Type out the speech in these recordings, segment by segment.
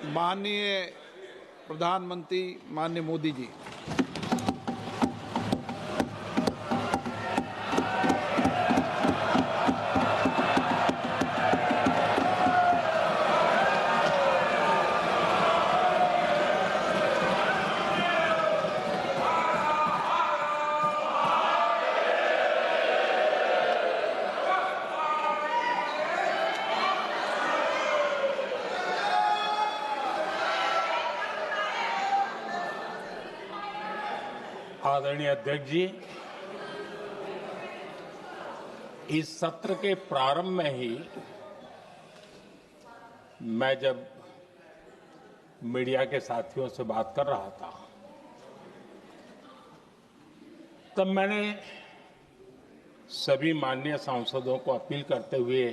माननीय प्रधानमंत्री माननीय मोदी जी, आदरणीय अध्यक्ष जी, इस सत्र के प्रारंभ में ही मैं जब मीडिया के साथियों से बात कर रहा था, तब मैंने सभी माननीय सांसदों को अपील करते हुए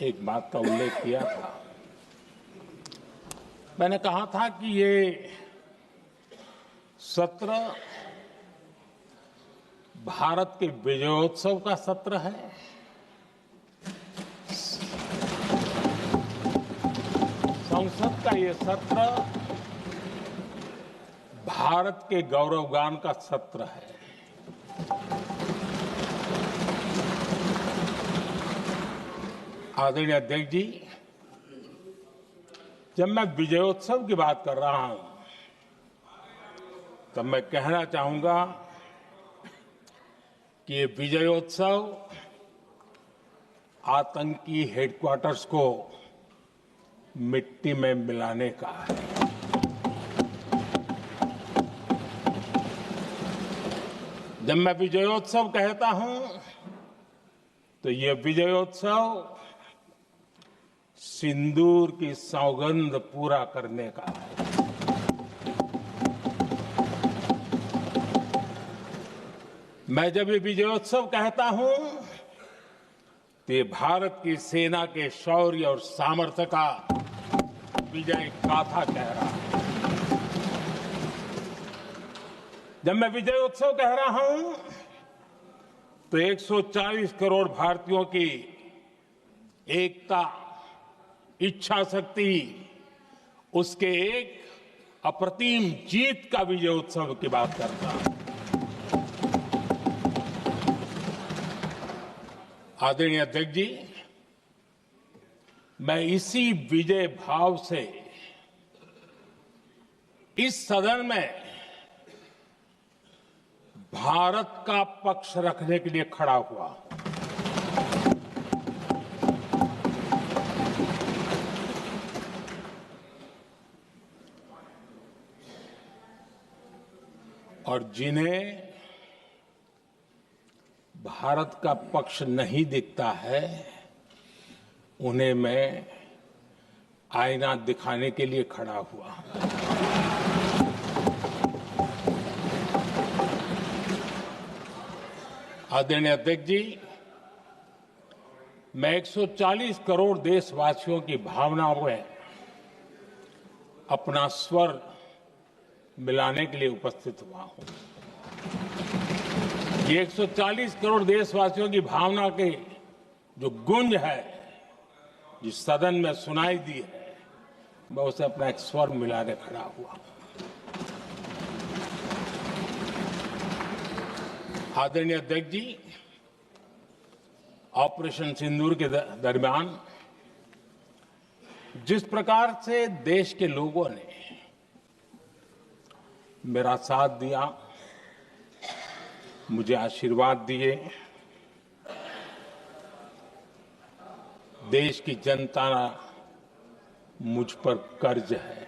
एक बात का उल्लेख किया था। मैंने कहा था कि ये सत्र भारत के विजयोत्सव का सत्र है। संसद का ये सत्र भारत के गौरवगान का सत्र है। आदरणीय अध्यक्ष जी, जब मैं विजयोत्सव की बात कर रहा हूं, तब मैं कहना चाहूंगा कि ये विजयोत्सव आतंकी हेडक्वार्टर्स को मिट्टी में मिलाने का है। जब मैं विजयोत्सव कहता हूं, तो ये विजयोत्सव सिंदूर की सौगंध पूरा करने का है। मैं जब ये विजयोत्सव कहता हूं, तो ये भारत की सेना के शौर्य और सामर्थ्य का विजय गाथा कह रहा है। जब मैं विजयोत्सव कह रहा हूं, तो 140 करोड़ भारतीयों की एकता, इच्छा शक्ति, उसके एक अप्रतिम जीत का विजयोत्सव की बात करता हूं। आदरणीय अध्यक्ष जी, मैं इसी विजय भाव से इस सदन में भारत का पक्ष रखने के लिए खड़ा हुआ। और जिन्हें भारत का पक्ष नहीं दिखता है, उन्हें मैं आईना दिखाने के लिए खड़ा हुआ। आदरणीय अध्यक्ष जी, मैं 140 करोड़ देशवासियों की भावनाओं में अपना स्वर मिलाने के लिए उपस्थित हुआ हूं। ये 140 करोड़ देशवासियों की भावना के जो गूंज है, जिस सदन में सुनाई दी है, मैं उसे अपना एक स्वर मिलाने खड़ा हुआ। आदरणीय अध्यक्ष जी, ऑपरेशन सिंदूर के दरमियान जिस प्रकार से देश के लोगों ने मेरा साथ दिया, मुझे आशीर्वाद दिए, देश की जनता मुझ पर कर्ज है।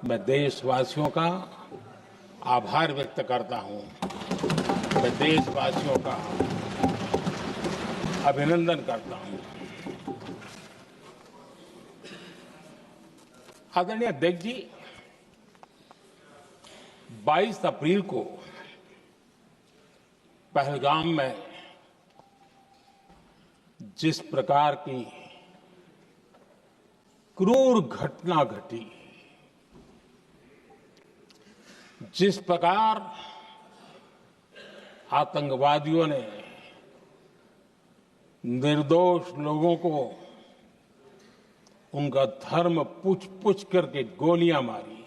मैं देशवासियों का आभार व्यक्त करता हूं। मैं देशवासियों का अभिनंदन करता हूं। आदरणीय अध्यक्ष जी, 22 अप्रैल को पहलगाम में जिस प्रकार की क्रूर घटना घटी, जिस प्रकार आतंकवादियों ने निर्दोष लोगों को उनका धर्म पूछ पूछ करके गोलियां मारी,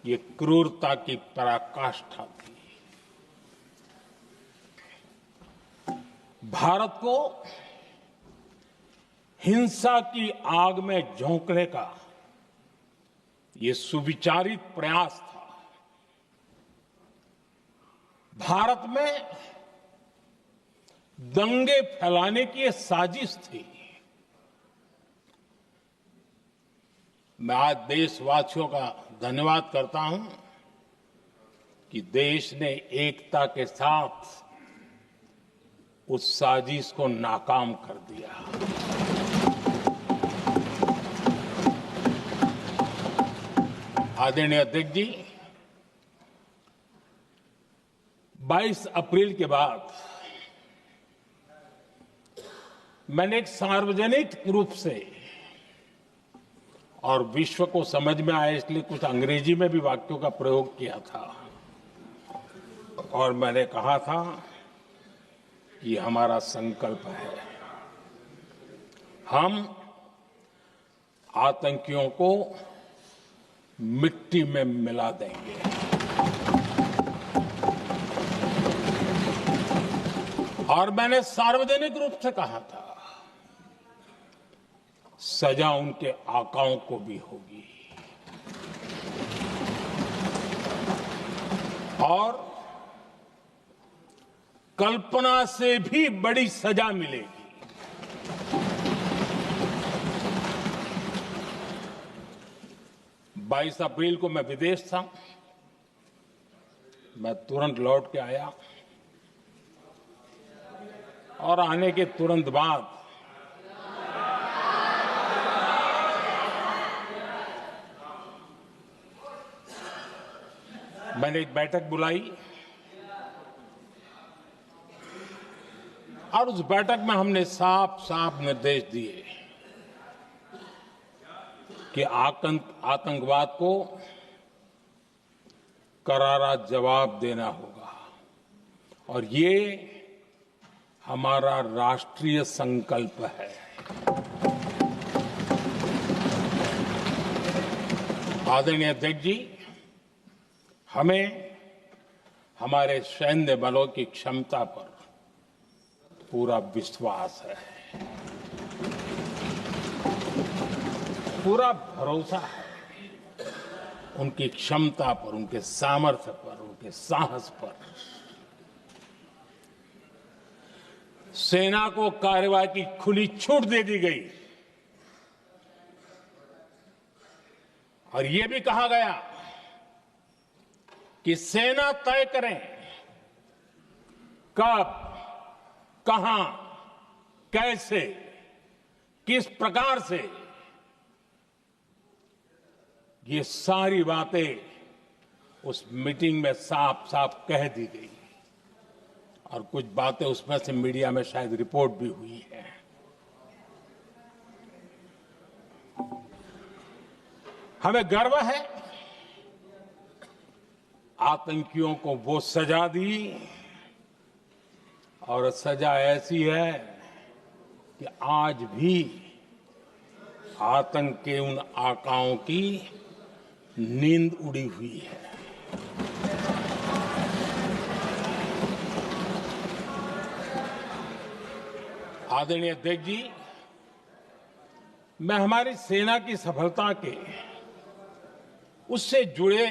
ये क्रूरता की पराकाष्ठा थी। भारत को हिंसा की आग में झोंकने का ये सुविचारित प्रयास था। भारत में दंगे फैलाने की ये साजिश थी। मैं आज देशवासियों का धन्यवाद करता हूं कि देश ने एकता के साथ उस साजिश को नाकाम कर दिया। आदरणीय अध्यक्ष जी, 22 अप्रैल के बाद मैंने एक सार्वजनिक रूप से और विश्व को समझ में आए इसलिए कुछ अंग्रेजी में भी वाक्यों का प्रयोग किया था और मैंने कहा था कि हमारा संकल्प है, हम आतंकियों को मिट्टी में मिला देंगे। और मैंने सार्वजनिक रूप से कहा था, सजा उनके आकाओं को भी होगी और कल्पना से भी बड़ी सजा मिलेगी। 22 अप्रैल को मैं विदेश था, मैं तुरंत लौट के आया और आने के तुरंत बाद मैंने एक बैठक बुलाई और उस बैठक में हमने साफ साफ निर्देश दिए कि आतंकवाद को करारा जवाब देना होगा और ये हमारा राष्ट्रीय संकल्प है। आदरणीय अध्यक्ष जी, हमें हमारे सैन्य बलों की क्षमता पर पूरा विश्वास है, पूरा भरोसा है उनकी क्षमता पर, उनके सामर्थ्य पर, उनके साहस पर। सेना को कार्रवाई की खुली छूट दे दी गई और यह भी कहा गया कि सेना तय करें कब, कहां, कैसे, किस प्रकार से। ये सारी बातें उस मीटिंग में साफ साफ कह दी गई और कुछ बातें उसमें से मीडिया में शायद रिपोर्ट भी हुई है। हमें गर्व है आतंकियों को वो सजा दी और सजा ऐसी है कि आज भी आतंक के उन आकाओं की नींद उड़ी हुई है। आदरणीय अध्यक्ष जी, मैं हमारी सेना की सफलता के उससे जुड़े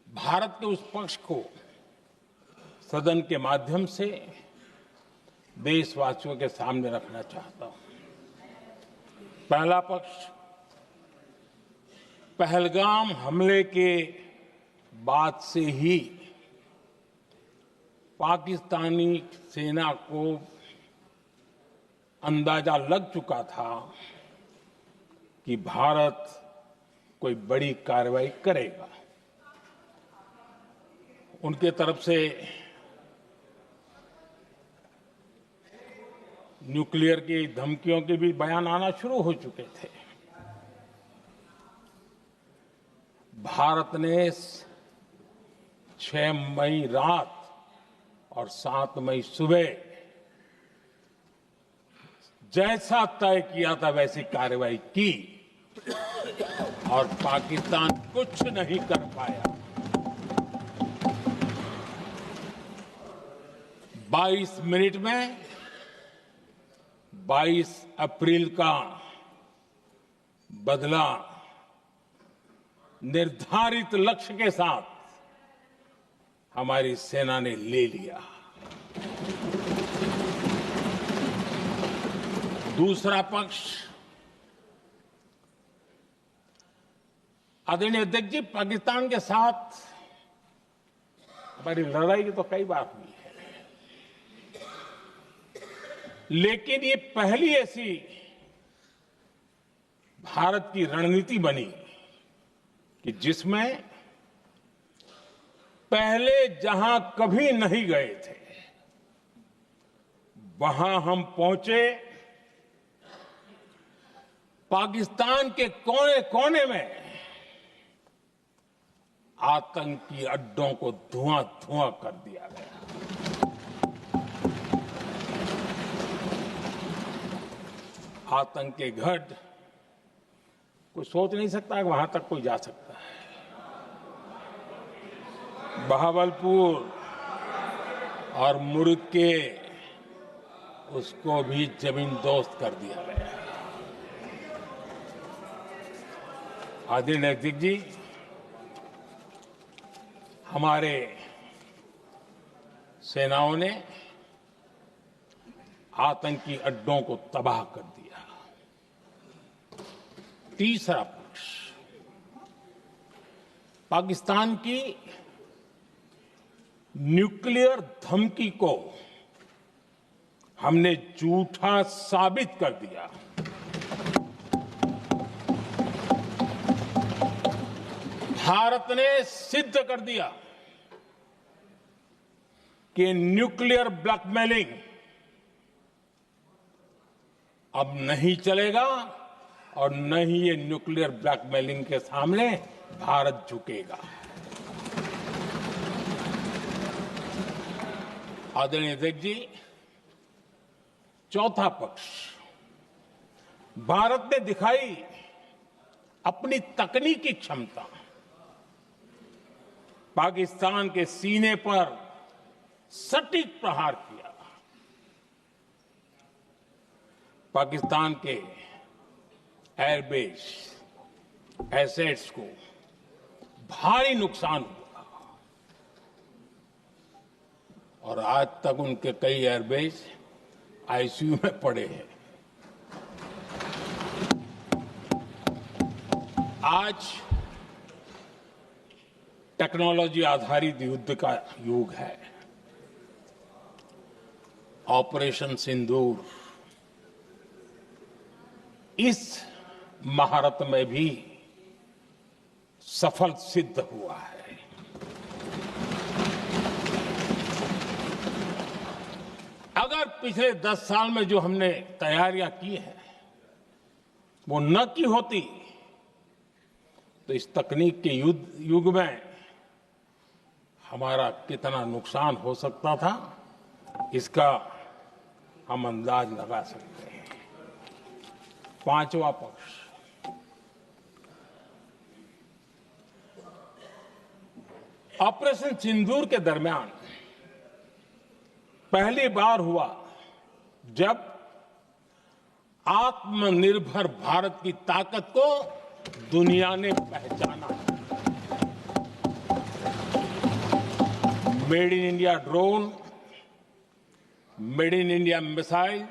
भारत के उस पक्ष को सदन के माध्यम से देशवासियों के सामने रखना चाहता हूं। पहला पक्ष, पहलगाम हमले के बाद से ही पाकिस्तानी सेना को अंदाजा लग चुका था कि भारत कोई बड़ी कार्रवाई करेगा। उनके तरफ से न्यूक्लियर की धमकियों के भी बयान आना शुरू हो चुके थे। भारत ने 6 मई रात और 7 मई सुबह जैसा तय किया था वैसी कार्रवाई की और पाकिस्तान कुछ नहीं कर पाया। 22 मिनट में 22 अप्रैल का बदला निर्धारित लक्ष्य के साथ हमारी सेना ने ले लिया। दूसरा पक्ष, आदरणीय अध्यक्ष जी, पाकिस्तान के साथ हमारी लड़ाई तो कई बार हुई है, लेकिन ये पहली ऐसी भारत की रणनीति बनी कि जिसमें पहले जहां कभी नहीं गए थे वहां हम पहुंचे। पाकिस्तान के कोने कोने में आतंकी अड्डों को धुआं धुआं कर दिया गया। आतंक के गढ़ कोई सोच नहीं सकता कि वहां तक कोई जा सकता है। बहावलपुर और मुर्ग के उसको भी जमीन दोस्त कर दिया गया। आदरणीय अध्यक्ष जी, हमारे सेनाओं ने आतंकी अड्डों को तबाह कर दिया। तीसरा पक्ष, पाकिस्तान की न्यूक्लियर धमकी को हमने झूठा साबित कर दिया। भारत ने सिद्ध कर दिया कि न्यूक्लियर ब्लैकमेलिंग अब नहीं चलेगा और न ही ये न्यूक्लियर ब्लैकमेलिंग के सामने भारत झुकेगा। आदरणीय अध्यक्ष जी, चौथा पक्ष, भारत ने दिखाई अपनी तकनीकी क्षमता। पाकिस्तान के सीने पर सटीक प्रहार किया। पाकिस्तान के एयरबेस एसेट्स को भारी नुकसान हुआ और आज तक उनके कई एयरबेस आईसीयू में पड़े हैं। आज टेक्नोलॉजी आधारित युद्ध का युग है। ऑपरेशन सिंदूर इस महारत में भी सफल सिद्ध हुआ है। अगर पिछले 10 साल में जो हमने तैयारियां की हैं वो न की होती तो इस तकनीक के युग में हमारा कितना नुकसान हो सकता था, इसका हम अंदाज लगा सकते हैं। पांचवा पक्ष, ऑपरेशन सिंदूर के दरमियान पहली बार हुआ जब आत्मनिर्भर भारत की ताकत को दुनिया ने पहचाना। Made in India drone, made in India missile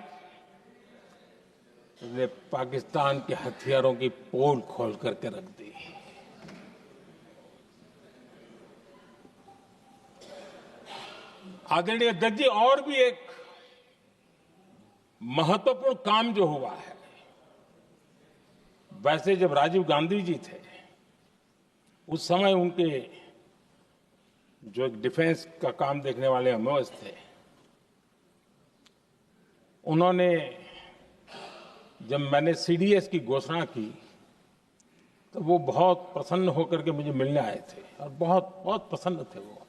ने पाकिस्तान के हथियारों की पोल खोल करके रख दी। आदरणीय अध्यक्ष जी, और भी एक महत्वपूर्ण काम जो हुआ है, वैसे जब राजीव गांधी जी थे उस समय उनके जो एक डिफेंस का काम देखने वाले एमओएस थे, उन्होंने जब मैंने सीडीएस की घोषणा की तो वो बहुत प्रसन्न होकर के मुझे मिलने आए थे और बहुत बहुत प्रसन्न थे वो।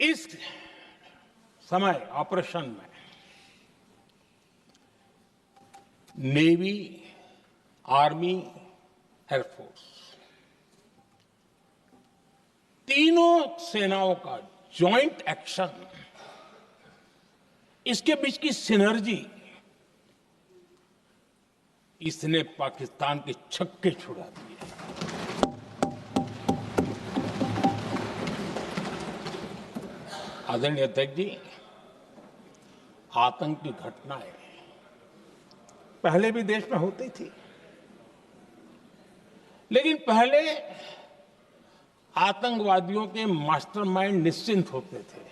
इस समय ऑपरेशन में नेवी, आर्मी, एयरफोर्स, तीनों सेनाओं का जॉइंट एक्शन, इसके बीच की सिनर्जी, इसने पाकिस्तान के छक्के छुड़ा दिए। आदरणीय अध्यक्ष जी, आतंक की घटनाएं पहले भी देश में होती थी, लेकिन पहले आतंकवादियों के मास्टरमाइंड निश्चिंत होते थे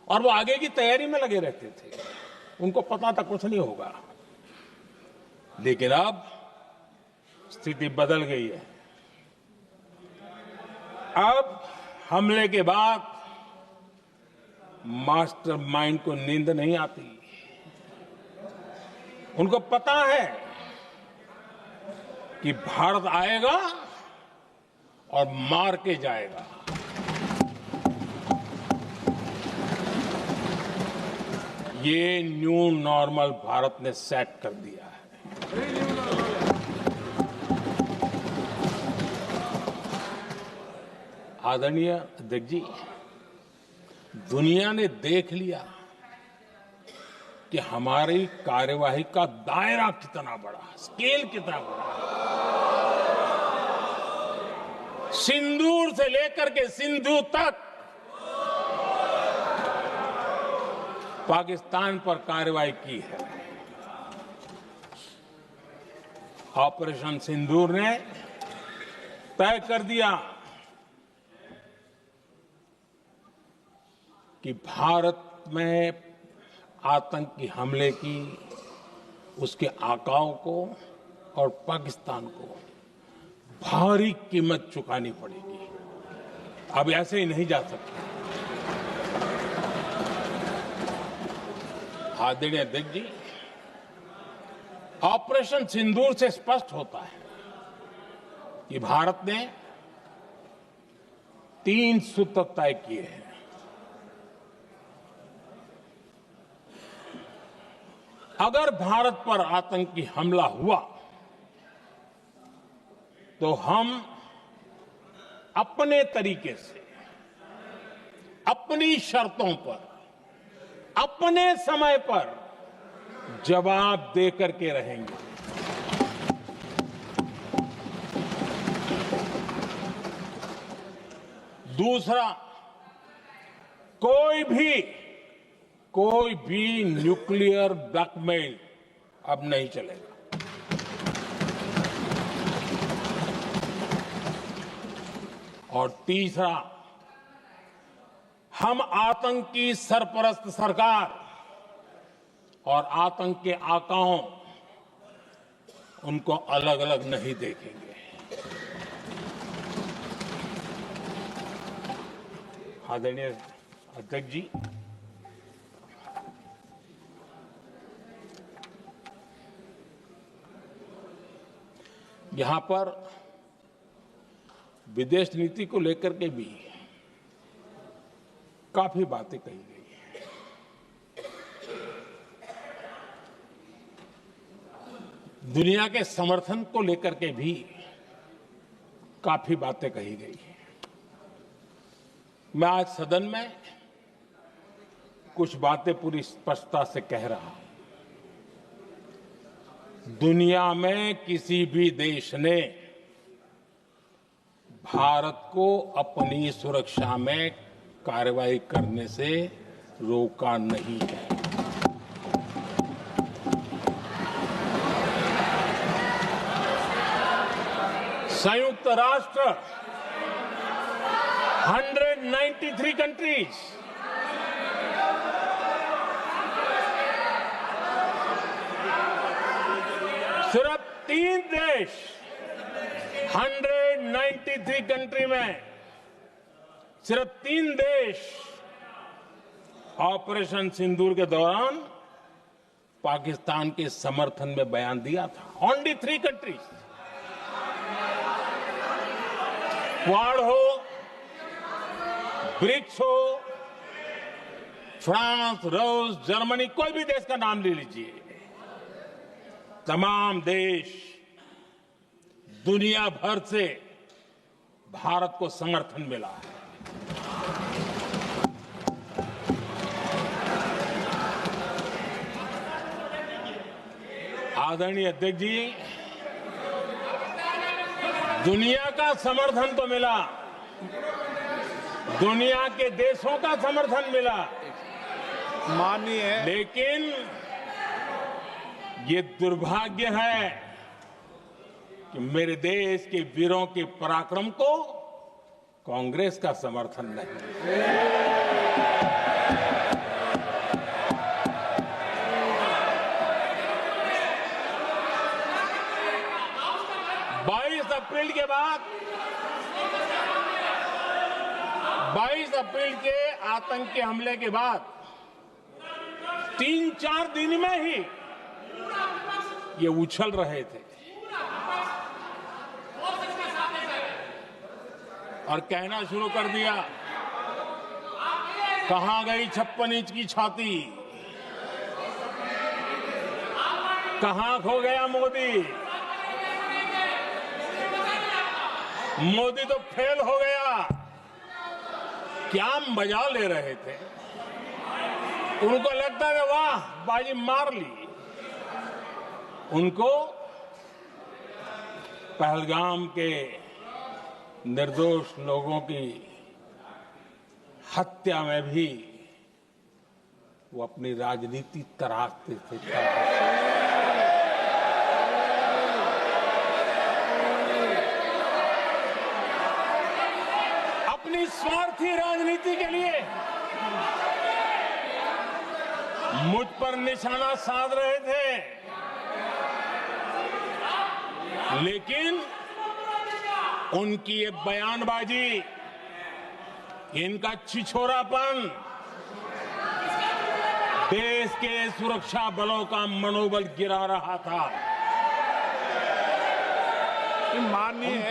और वो आगे की तैयारी में लगे रहते थे, उनको पता था कुछ नहीं होगा। लेकिन अब स्थिति बदल गई है। अब हमले के बाद मास्टरमाइंड को नींद नहीं आती। उनको पता है कि भारत आएगा और मार के जाएगा। ये न्यू नॉर्मल भारत ने सेट कर दिया है। आदरणीय अध्यक्ष जी, दुनिया ने देख लिया कि हमारी कार्यवाही का दायरा कितना बड़ा, स्केल कितना बड़ा। सिंदूर से लेकर के सिंधु तक पाकिस्तान पर कार्रवाई की है। ऑपरेशन सिंदूर ने तय कर दिया कि भारत में आतंकी हमले की, उसके आकाओं को और पाकिस्तान को भारी कीमत चुकानी पड़ेगी। अब ऐसे ही नहीं जा सकते। आदरणीय अध्यक्ष जी, ऑपरेशन सिंदूर से स्पष्ट होता है कि भारत ने 3 सूत्र तय किए हैं। अगर भारत पर आतंकी हमला हुआ तो हम अपने तरीके से, अपनी शर्तों पर, अपने समय पर जवाब दे करके रहेंगे। दूसरा, कोई भी न्यूक्लियर ब्लैकमेल अब नहीं चलेगा। और तीसरा, हम आतंक की सरपरस्त सरकार और आतंक के आकाओं, उनको अलग अलग नहीं देखेंगे। आदरणीय अध्यक्ष जी, यहां पर विदेश नीति को लेकर के भी काफी बातें कही गई हैं। दुनिया के समर्थन को लेकर के भी काफी बातें कही गई हैं। मैं आज सदन में कुछ बातें पूरी स्पष्टता से कह रहा हूं। दुनिया में किसी भी देश ने भारत को अपनी सुरक्षा में कार्रवाई करने से रोका नहीं है। संयुक्त राष्ट्र 193 कंट्रीज, सिर्फ 3 देश 193 कंट्री में सिर्फ 3 देश ऑपरेशन सिंदूर के दौरान पाकिस्तान के समर्थन में बयान दिया था। Only 3 countries. क्वाड हो, ब्रिक्स हो, फ्रांस, रूस, जर्मनी, कोई भी देश का नाम ले लीजिए, तमाम देश दुनिया भर से भारत को समर्थन मिला है। आदरणीय अध्यक्ष जी, दुनिया का समर्थन तो मिला, दुनिया के देशों का समर्थन मिला, माननीय लेकिन ये दुर्भाग्य है कि मेरे देश के वीरों के पराक्रम को कांग्रेस का समर्थन नहीं। 22 अप्रैल के आतंकी हमले के बाद 3-4 दिन में ही ये उछल रहे थे और कहना शुरू कर दिया, कहां गई 56 इंच की छाती, कहां खो गया मोदी, मोदी तो फेल हो गया। क्या मजा ले रहे थे, उनको लगता है वाह बाजी मार ली। उनको पहलगाम के निर्दोष लोगों की हत्या में भी वो अपनी राजनीति तराशते थे। अपनी स्वार्थी राजनीति के लिए मुझ पर निशाना साध रहे थे, लेकिन उनकी ये बयानबाजी, इनका छिछोरापन देश के सुरक्षा बलों का मनोबल गिरा रहा था। माननीय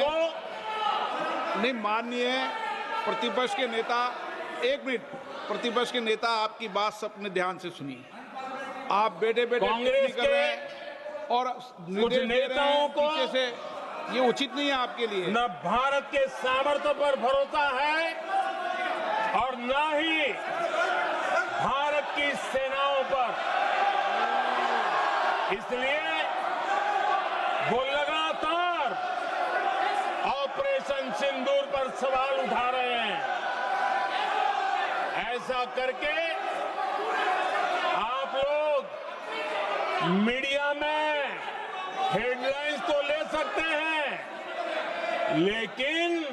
प्रतिपक्ष के नेता, एक मिनट, प्रतिपक्ष के नेता आपकी बात सबने ध्यान से सुनी। आप बेटे कांग्रेस कर रहे हैं और कुछ नेताओं को से, ये उचित नहीं है आपके लिए। न भारत के सामर्थ्य पर भरोसा है और न ही भारत की सेनाओं पर, इसलिए वो लगातार ऑपरेशन सिंदूर पर सवाल उठा रहे हैं। ऐसा करके आप लोग मीडिया में हेडलाइंस तो ले सकते हैं, लेकिन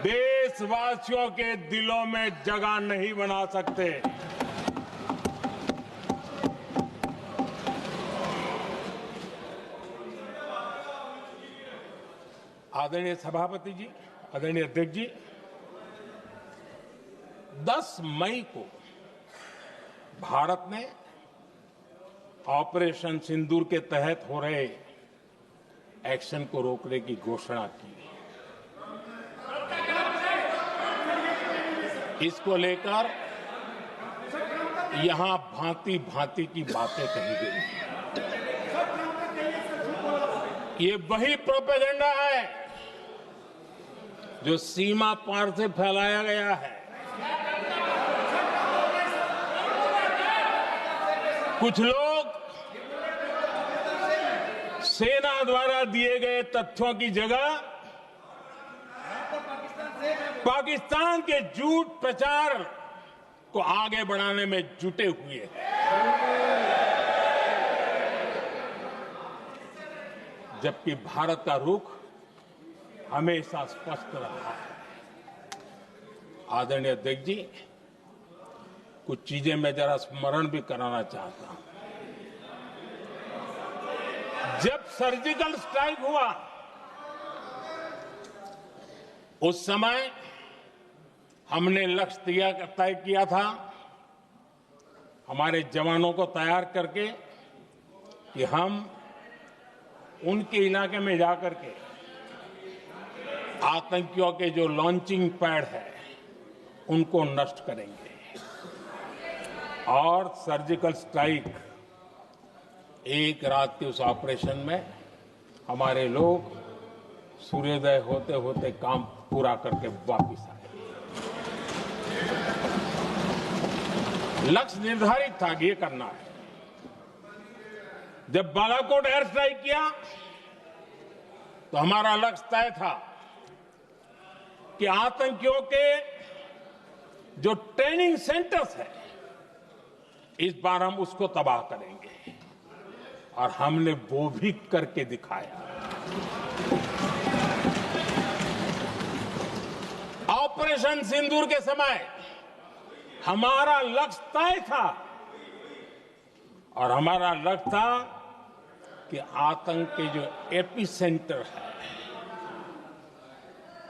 देशवासियों के दिलों में जगह नहीं बना सकते। आदरणीय सभापति जी, आदरणीय अध्यक्ष जी, 10 मई को भारत ने ऑपरेशन सिंदूर के तहत हो रहे एक्शन को रोकने की घोषणा की। इसको लेकर यहां भांति भांति की बातें कही गई। ये वही प्रोपेगेंडा है जो सीमा पार से फैलाया गया है। कुछ लोग सेना द्वारा दिए गए तथ्यों की जगह पाकिस्तान के झूठ प्रचार को आगे बढ़ाने में जुटे हुए हैं। जबकि भारत का रुख हमेशा स्पष्ट रहा है। आदरणीय अध्यक्ष जी, कुछ चीजें मैं जरा स्मरण भी कराना चाहता हूं। जब सर्जिकल स्ट्राइक हुआ, उस समय हमने लक्ष्य तय किया था, हमारे जवानों को तैयार करके कि हम उनके इलाके में जाकर के आतंकियों के जो लॉन्चिंग पैड है उनको नष्ट करेंगे। और सर्जिकल स्ट्राइक एक रात के उस ऑपरेशन में हमारे लोग सूर्योदय होते होते काम पूरा करके वापस आए। लक्ष्य निर्धारित था कि ये करना है। जब बालाकोट एयर स्ट्राइक किया तो हमारा लक्ष्य तय था कि आतंकियों के जो ट्रेनिंग सेंटर्स है, इस बार हम उसको तबाह करेंगे, और हमने वो भी करके दिखाया। ऑपरेशन सिंदूर के समय हमारा लक्ष्य तय था, और हमारा लक्ष्य था कि आतंक के जो एपी सेंटर है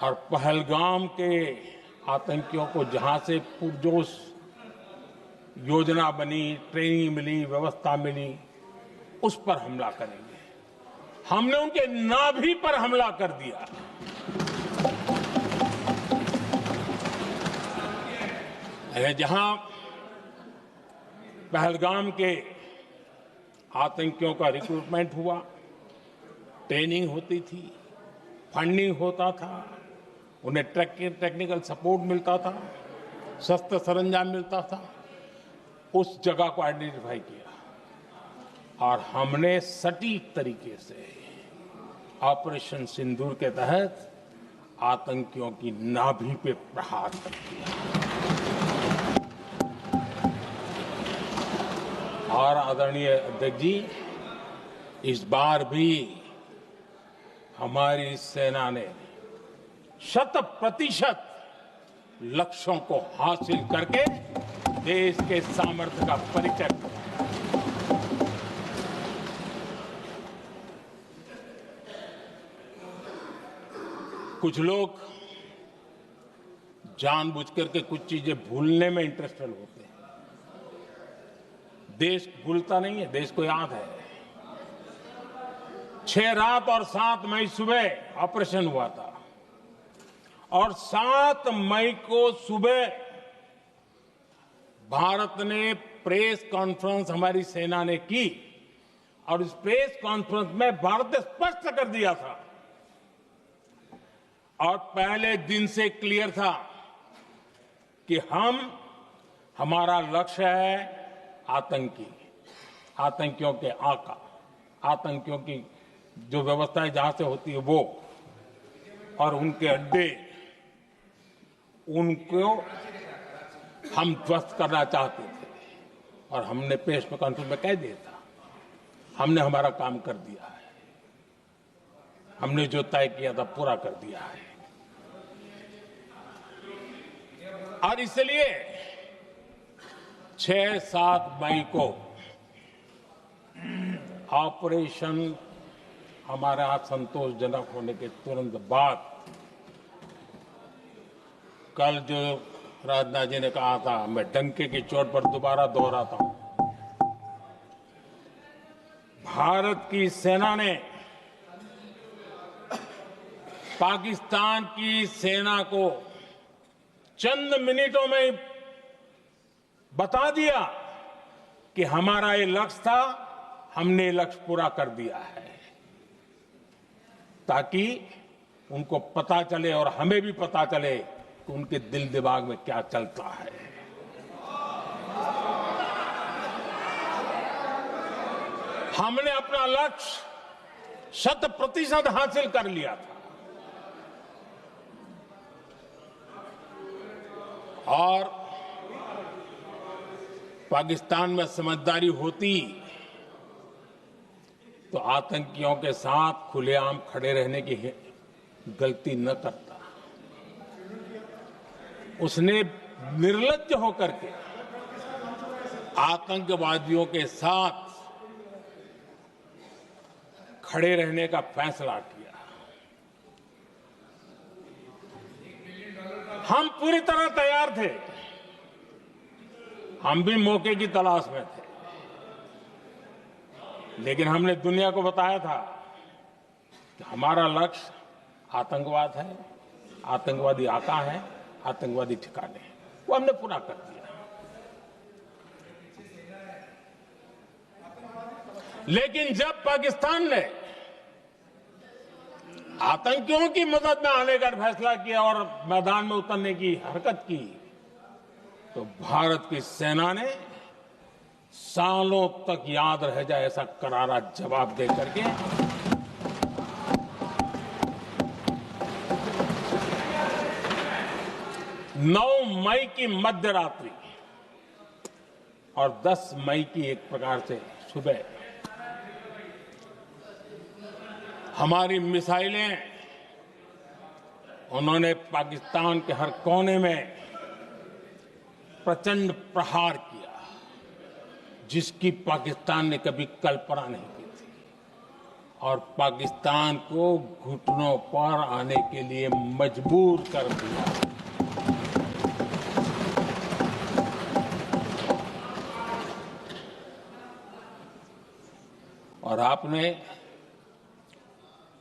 और पहलगाम के आतंकियों को जहां से पुरजोश योजना बनी, ट्रेनिंग मिली, व्यवस्था मिली, उस पर हमला करेंगे। हमने उनके नाभि पर हमला कर दिया। जहां पहलगाम के आतंकियों का रिक्रूटमेंट हुआ, ट्रेनिंग होती थी, फंडिंग होता था, उन्हें टेक्निकल सपोर्ट मिलता था, शस्त्र सरंजाम मिलता था, उस जगह को आइडेंटिफाई किया और हमने सटीक तरीके से ऑपरेशन सिंदूर के तहत आतंकियों की नाभि पे प्रहार कर दिया। और आदरणीय अध्यक्ष जी, इस बार भी हमारी सेना ने 100% लक्ष्यों को हासिल करके देश के सामर्थ्य का परिचय दिया। कुछ लोग जानबूझ करके कुछ चीजें भूलने में इंटरेस्टेड होते हैं। देश भूलता नहीं है, देश को याद है। 6 रात और 7 मई सुबह ऑपरेशन हुआ था, और 7 मई को सुबह भारत ने प्रेस कॉन्फ्रेंस हमारी सेना ने की, और इस प्रेस कॉन्फ्रेंस में भारत ने स्पष्ट कर दिया था, और पहले दिन से क्लियर था कि हमारा लक्ष्य है आतंकियों के आका, आतंकियों की जो व्यवस्थाएं जहां से होती है वो, और उनके अड्डे, उनको हम ध्वस्त करना चाहते थे। और हमने प्रेस कॉन्फ्रेंस में कह दिया था, हमने हमारा काम कर दिया है, हमने जो तय किया था पूरा कर दिया है। और इसलिए 6-7 मई को ऑपरेशन हमारे हाथ संतोषजनक होने के तुरंत बाद, कल जो राजनाथ जी ने कहा था, मैं डंके की चोट पर दोबारा दोहराता हूं, भारत की सेना ने पाकिस्तान की सेना को चंद मिनटों में बता दिया कि हमारा ये लक्ष्य था, हमने ये लक्ष्य पूरा कर दिया है, ताकि उनको पता चले और हमें भी पता चले कि उनके दिल दिमाग में क्या चलता है। हमने अपना लक्ष्य 100% हासिल कर लिया था, और पाकिस्तान में समझदारी होती तो आतंकियों के साथ खुलेआम खड़े रहने की गलती न करता। उसने निर्लज्ज होकर के आतंकवादियों के साथ खड़े रहने का फैसला किया। हम पूरी तरह तैयार थे, हम भी मौके की तलाश में थे, लेकिन हमने दुनिया को बताया था कि हमारा लक्ष्य आतंकवाद है, आतंकवादी आका है, आतंकवादी ठिकाने हैं। वो हमने पूरा कर दिया। लेकिन जब पाकिस्तान ने आतंकियों की मदद में आने का फैसला किया और मैदान में उतरने की हरकत की, तो भारत की सेना ने सालों तक याद रह जाए ऐसा करारा जवाब दे करके 9 मई की मध्य रात्रि और 10 मई की एक प्रकार से सुबह हमारी मिसाइलें उन्होंने पाकिस्तान के हर कोने में प्रचंड प्रहार किया, जिसकी पाकिस्तान ने कभी कल्पना नहीं की थी, और पाकिस्तान को घुटनों पर आने के लिए मजबूर कर दिया। और आपने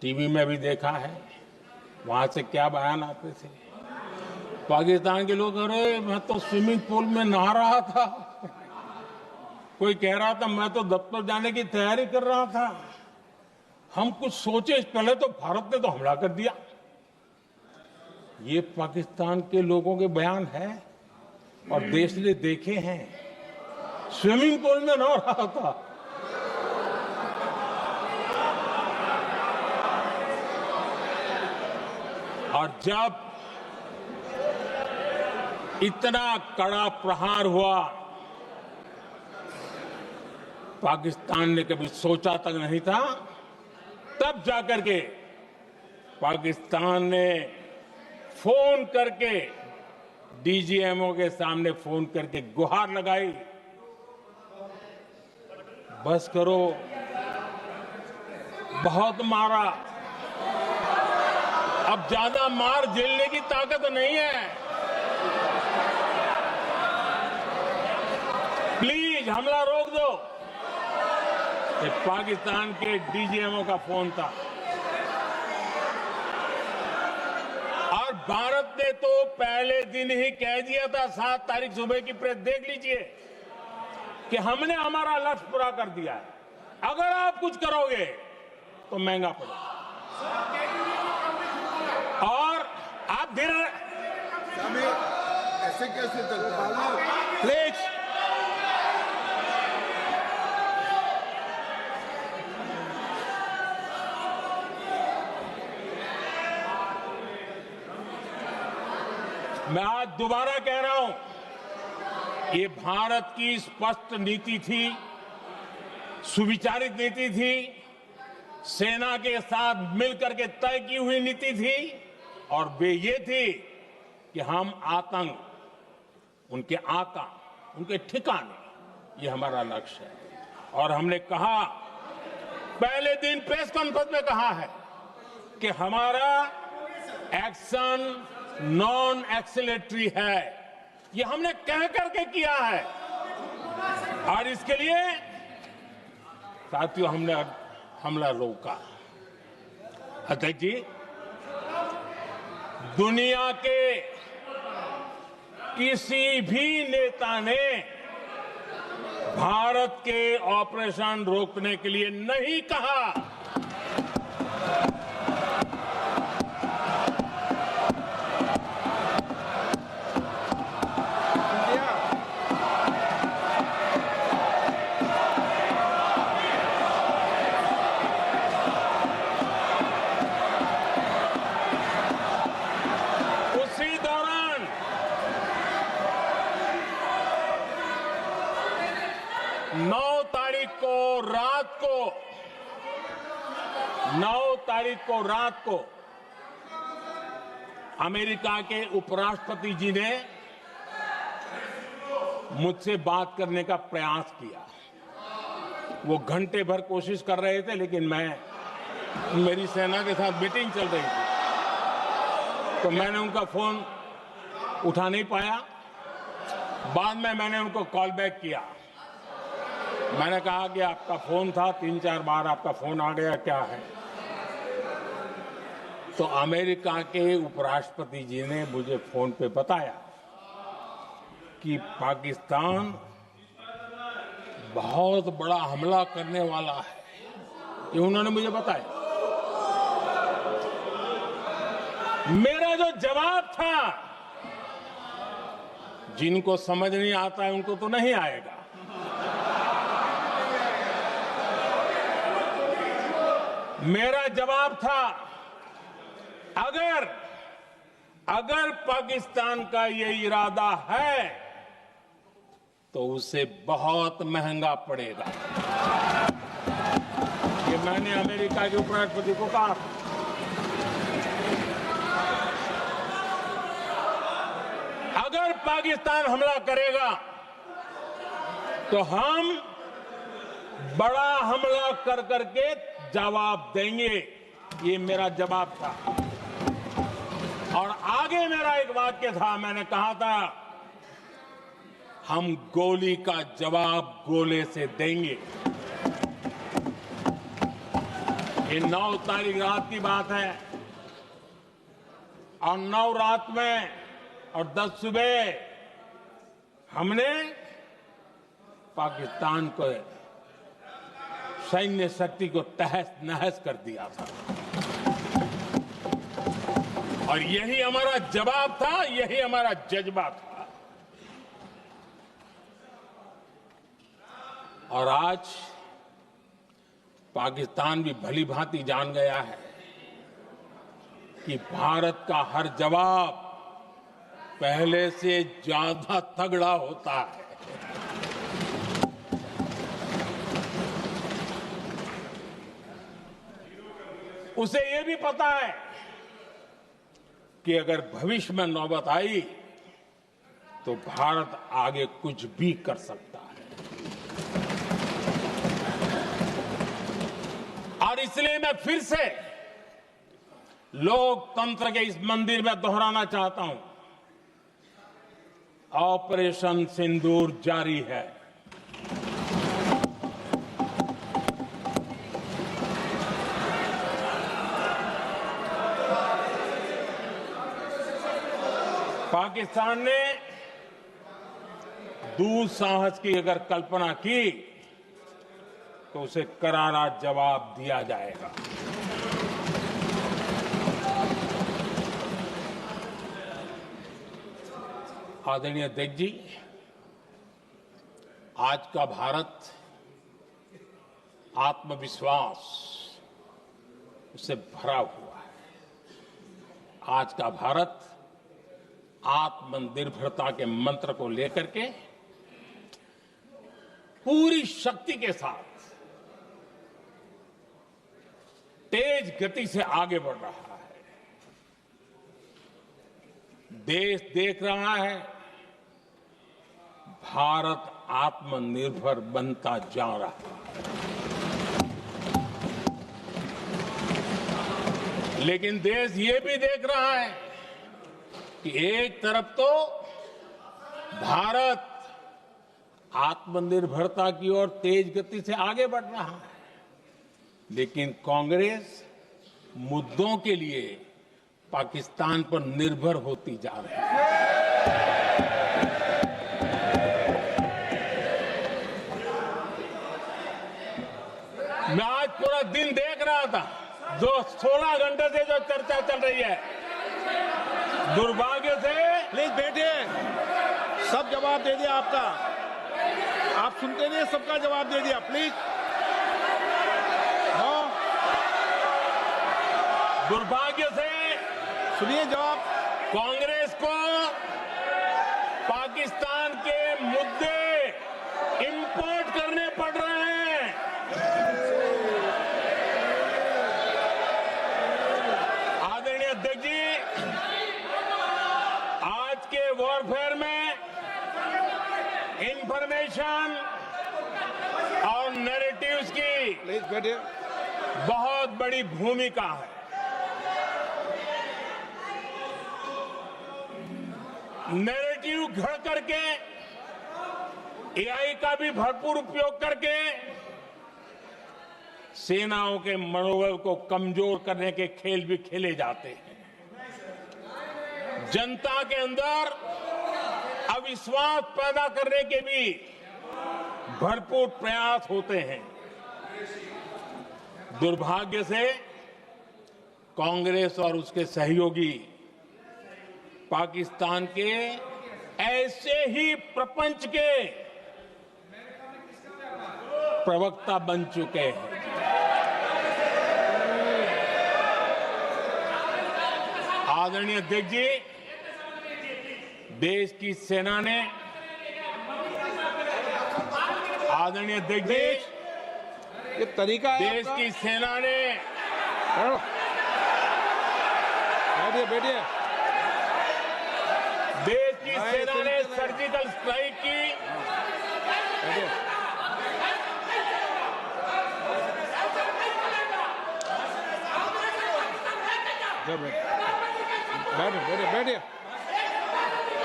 टीवी में भी देखा है, वहां से क्या बयान आते थे। पाकिस्तान के लोग, अरे मैं तो स्विमिंग पूल में नहा रहा था, कोई कह रहा था मैं तो दफ्तर जाने की तैयारी कर रहा था। हम कुछ सोचे पहले तो भारत ने तो हमला कर दिया। ये पाकिस्तान के लोगों के बयान है और देश ने देखे हैं। स्विमिंग पूल में नहा रहा था। और जब इतना कड़ा प्रहार हुआ, पाकिस्तान ने कभी सोचा तक नहीं था, तब जाकर के पाकिस्तान ने फोन करके डीजीएमओ के सामने फोन करके गुहार लगाई, बस करो, बहुत मारा, अब ज्यादा मार झेलने की ताकत नहीं है, प्लीज हमला रोक दो। ये पाकिस्तान के डीजीएमओ का फोन था। और भारत ने तो पहले दिन ही कह दिया था, 7 तारीख सुबह की प्रेस देख लीजिए, कि हमने हमारा लक्ष्य पूरा कर दिया है, अगर आप कुछ करोगे तो महंगा पड़ेगा। और आप फिर ऐसे कैसे चलता है? प्लीज मैं आज दोबारा कह रहा हूं, ये भारत की स्पष्ट नीति थी, सुविचारित नीति थी, सेना के साथ मिलकर के तय की हुई नीति थी, और वे ये थी कि हम आतंक, उनके आका, उनके ठिकाने, ये हमारा लक्ष्य है। और हमने कहा, पहले दिन प्रेस कॉन्फ्रेंस में कहा है कि हमारा एक्शन नॉन एक्सीलरेटरी है, ये हमने कह करके किया है। और इसके लिए साथियों हमने हमला रोका। अध्यक्ष जी, दुनिया के किसी भी नेता ने भारत के ऑपरेशन रोकने के लिए नहीं कहा। उसी दौरान 9 तारीख को रात को अमेरिका के उपराष्ट्रपति जी ने मुझसे बात करने का प्रयास किया। वो घंटे भर कोशिश कर रहे थे, लेकिन मेरी सेना के साथ मीटिंग चल रही थी, तो मैंने उनका फोन उठा नहीं पाया। बाद में मैंने उनको कॉल बैक किया। मैंने कहा कि आपका फोन था, 3-4 बार आपका फोन आ गया, क्या है? तो अमेरिका के उपराष्ट्रपति जी ने मुझे फोन पे बताया कि पाकिस्तान बहुत बड़ा हमला करने वाला है, ये उन्होंने मुझे बताया। मेरा जो जवाब था, जिनको समझ नहीं आता है उनको तो नहीं आएगा। मेरा जवाब था, अगर पाकिस्तान का ये इरादा है तो उसे बहुत महंगा पड़ेगा। ये मैंने अमेरिका के उपराष्ट्रपति को कहा। अगर पाकिस्तान हमला करेगा तो हम बड़ा हमला कर करके जवाब देंगे। ये मेरा जवाब था। और आगे मेरा एक वाक्य था, मैंने कहा था हम गोली का जवाब गोले से देंगे। ये 9 तारीख रात की बात है और 9 रात में और 10 सुबह हमने पाकिस्तान को सैन्य शक्ति को तहस नहस कर दिया था। और यही हमारा जवाब था, यही हमारा जज्बा था। और आज पाकिस्तान भी भली भांति जान गया है कि भारत का हर जवाब पहले से ज्यादा तगड़ा होता है। उसे यह भी पता है कि अगर भविष्य में नौबत आई तो भारत आगे कुछ भी कर सकता है। और इसलिए मैं फिर से लोकतंत्र के इस मंदिर में दोहराना चाहता हूं, ऑपरेशन सिंदूर जारी है। पाकिस्तान ने दुस्साहस की अगर कल्पना की तो उसे करारा जवाब दिया जाएगा। आदरणीय अध्यक्ष जी, आज का भारत आत्मविश्वास से भरा हुआ है। आज का भारत आत्मनिर्भरता के मंत्र को लेकर के पूरी शक्ति के साथ तेज गति से आगे बढ़ रहा है। देश देख रहा है भारत आत्मनिर्भर बनता जा रहा है। लेकिन देश ये भी देख रहा है कि एक तरफ तो भारत आत्मनिर्भरता की ओर तेज गति से आगे बढ़ रहा है, लेकिन कांग्रेस मुद्दों के लिए पाकिस्तान पर निर्भर होती जा रही है। मैं आज पूरा दिन देख रहा था, जो 16 घंटे से जो चर्चा चल रही है, दुर्भाग्य से। प्लीज बैठिए, सब जवाब दे दिया आपका। आप सुनते नहीं, सबका जवाब दे दिया। प्लीज दुर्भाग्य से सुनिए जवाब। कांग्रेस को पाकिस्तान के मुद्दे इंपोर्ट करने पड़ रहे हैं। आदरणीय अध्यक्ष जी, आज के वॉरफेयर में इंफॉर्मेशन और नैरेटिव्स की प्लीज बैठिए। बहुत बड़ी भूमिका है। नैरेटिव घड़ करके, एआई का भी भरपूर उपयोग करके सेनाओं के मनोबल को कमजोर करने के खेल भी खेले जाते हैं। जनता के अंदर अविश्वास पैदा करने के भी भरपूर प्रयास होते हैं। दुर्भाग्य से कांग्रेस और उसके सहयोगी पाकिस्तान के ऐसे ही प्रपंच के प्रवक्ता बन चुके हैं। आदरणीय अध्यक्ष जी, देश की सेना ने आदरणीय अध्यक्ष जी, ये तरीका है देश आपका? की सेना ने बैठिए बैठिए। देश की नहीं, सेना ने सुनते नहीं। सर्जिकल स्ट्राइक की। बैठिए। जब बैठिए बैठिए बैठिए।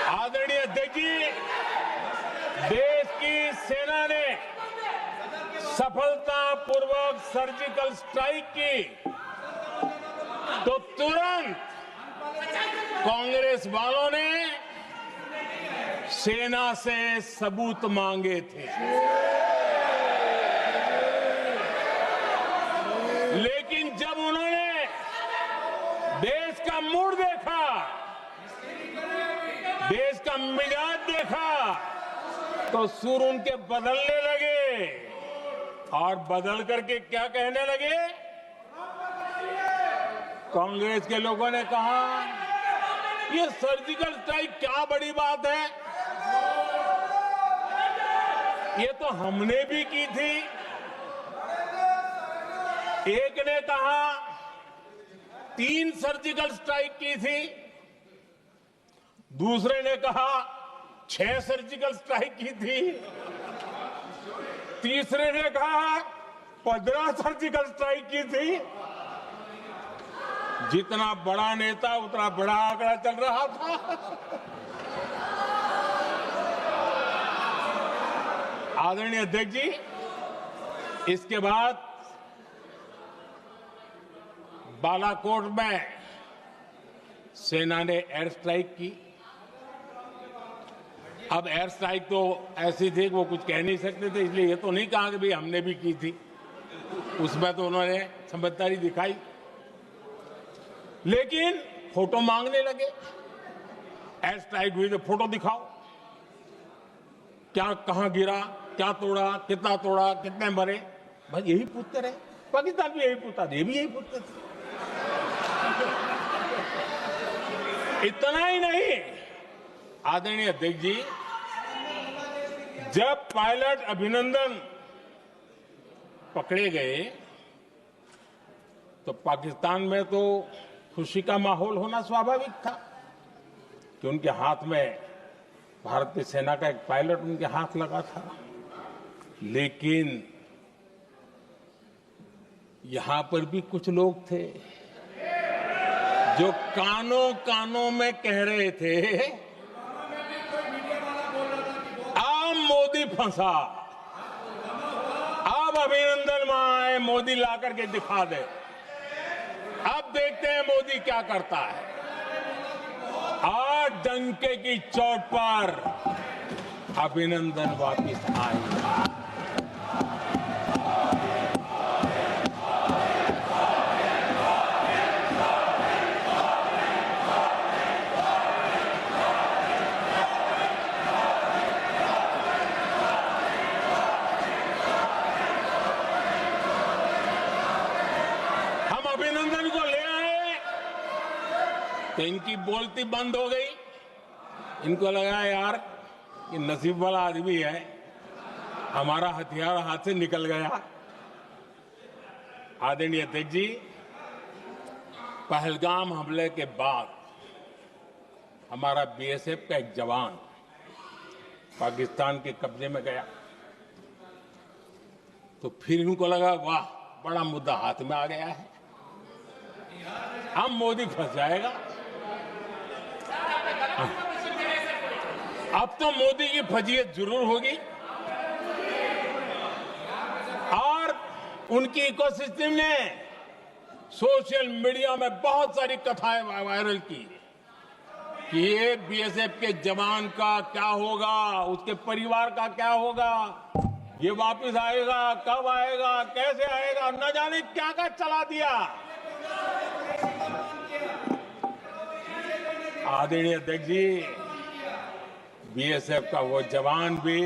आदरणीय अध्यक्ष जी, देश की सेना ने सफलतापूर्वक सर्जिकल स्ट्राइक की तो तुरंत कांग्रेस वालों ने सेना से सबूत मांगे थे, लेकिन जब उन्होंने देश का मूड देखा, देश का मिजाज देखा, तो सुर उनके बदलने लगे और बदल करके क्या कहने लगे? कांग्रेस के लोगों ने कहा, ये सर्जिकल स्ट्राइक क्या बड़ी बात है, ये तो हमने भी की थी। एक ने कहा 3 सर्जिकल स्ट्राइक की थी, दूसरे ने कहा 6 सर्जिकल स्ट्राइक की थी, तीसरे ने कहा 15 सर्जिकल स्ट्राइक की थी। जितना बड़ा नेता उतना बड़ा आंकड़ा चल रहा था। आदरणीय अध्यक्ष जी, इसके बाद बालाकोट में सेना ने एयर स्ट्राइक की। अब एयर स्ट्राइक तो ऐसी थी कि वो कुछ कह नहीं सकते थे, इसलिए ये तो नहीं कहा कि भाई हमने भी की थी। उसमें तो उन्होंने समझदारी दिखाई, लेकिन फोटो मांगने लगे। एयर स्ट्राइक हुई तो फोटो दिखाओ, क्या कहां गिरा, क्या तोड़ा, कितना तोड़ा, कितने मरे, बस यही पूछते रहे। पाकिस्तान भी यही पूछता था, ये भी यही पूछते थे। इतना ही नहीं, आदरणीय अध्यक्ष जी, जब पायलट अभिनंदन पकड़े गए तो पाकिस्तान में तो खुशी का माहौल होना स्वाभाविक था कि उनके हाथ में भारतीय सेना का एक पायलट उनके हाथ लगा था। लेकिन यहां पर भी कुछ लोग थे जो कानों कानों में कह रहे थे, अब मोदी फंसा, अब अभिनंदन वहां आए, मोदी ला करके दिखा दे, अब देखते हैं मोदी क्या करता है। आज डंके की चोट पर अभिनंदन वापिस आए। अभिनंदन को ले आए तो इनकी बोलती बंद हो गई। इनको लगा यार ये नसीब वाला आदमी है, हमारा हथियार हाथ से निकल गया। आदरणीय अध्यक्ष जी, पहलगाम हमले के बाद हमारा बीएसएफ का एक जवान पाकिस्तान के कब्जे में गया तो फिर इनको लगा वाह बड़ा मुद्दा हाथ में आ गया है, अब मोदी फंस जाएगा। अब तो मोदी की फजीयत जरूर होगी और उनकी इकोसिस्टम ने सोशल मीडिया में बहुत सारी कथाएं वायरल की कि ये बीएसएफ के जवान का क्या होगा, उसके परिवार का क्या होगा। ये वापस आएगा, कब आएगा, कैसे आएगा, न जाने क्या क्या चला दिया। आदरणीय अध्यक्ष जी, बीएसएफ का वो जवान भी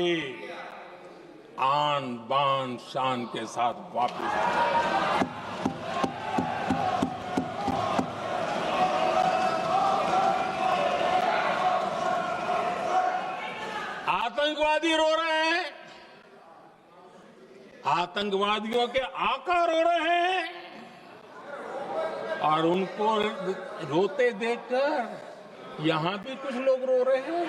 आन बान शान के साथ वापस आए। आतंकवादी रो रहे हैं, आतंकवादियों के आका रो रहे हैं, और उनको रोते देखकर यहां भी कुछ लोग रो रहे हैं।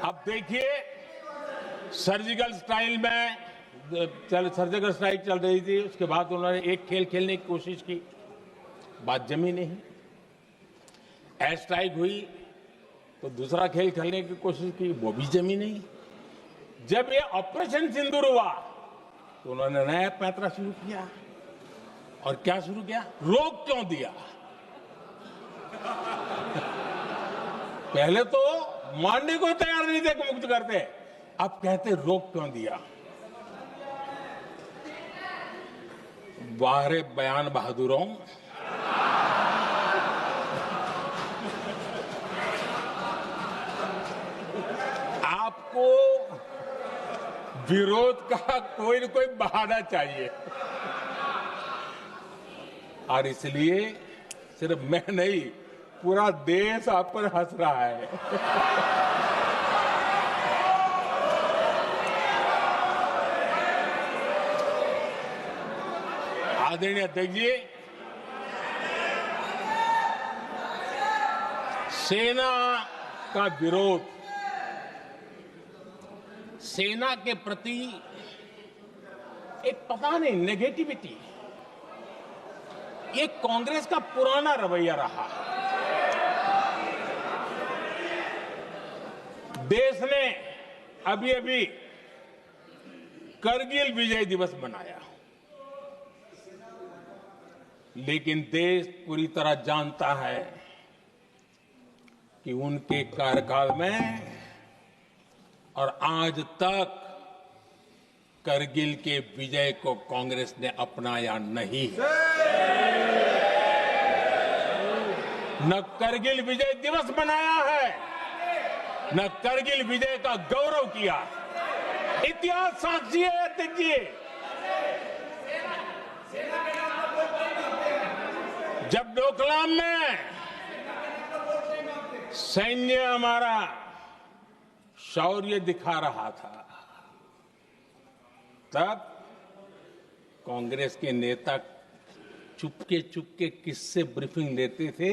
अब देखिए, सर्जिकल स्ट्राइक में सर्जिकल स्ट्राइक चल रही थी, उसके बाद उन्होंने एक खेल खेलने की कोशिश की, बात जमी नहीं। एयर स्ट्राइक हुई तो दूसरा खेल खेलने की कोशिश की, वो भी जमी नहीं। जब ये ऑपरेशन सिंदूर हुआ तो उन्होंने नया पैंतरा शुरू किया, और क्या शुरू किया? रोक क्यों दिया? पहले तो मानने को तैयार नहीं थे कि मुक्त करते, अब कहते रोक क्यों दिया? वाह रे बयान बहादुरों, आपको विरोध का कोई न कोई बहाना चाहिए, और इसलिए सिर्फ मैं नहीं, पूरा देश आप पर हंस रहा है। आदरणीय अध्यक्ष जी, सेना का विरोध, सेना के प्रति एक पता नहीं नेगेटिविटी, ये कांग्रेस का पुराना रवैया रहा है। देश ने अभी अभी करगिल विजय दिवस मनाया, लेकिन देश पूरी तरह जानता है कि उनके कार्यकाल में और आज तक करगिल के विजय को कांग्रेस ने अपनाया नहीं है। न करगिल विजय दिवस मनाया है, न करगिल विजय का गौरव किया। इतिहास साक्षी है अध्यक्ष जी। जब डोकलाम में सैन्य हमारा शौर्य दिखा रहा था, तब कांग्रेस के नेता चुपके चुपके किससे ब्रीफिंग लेते थे,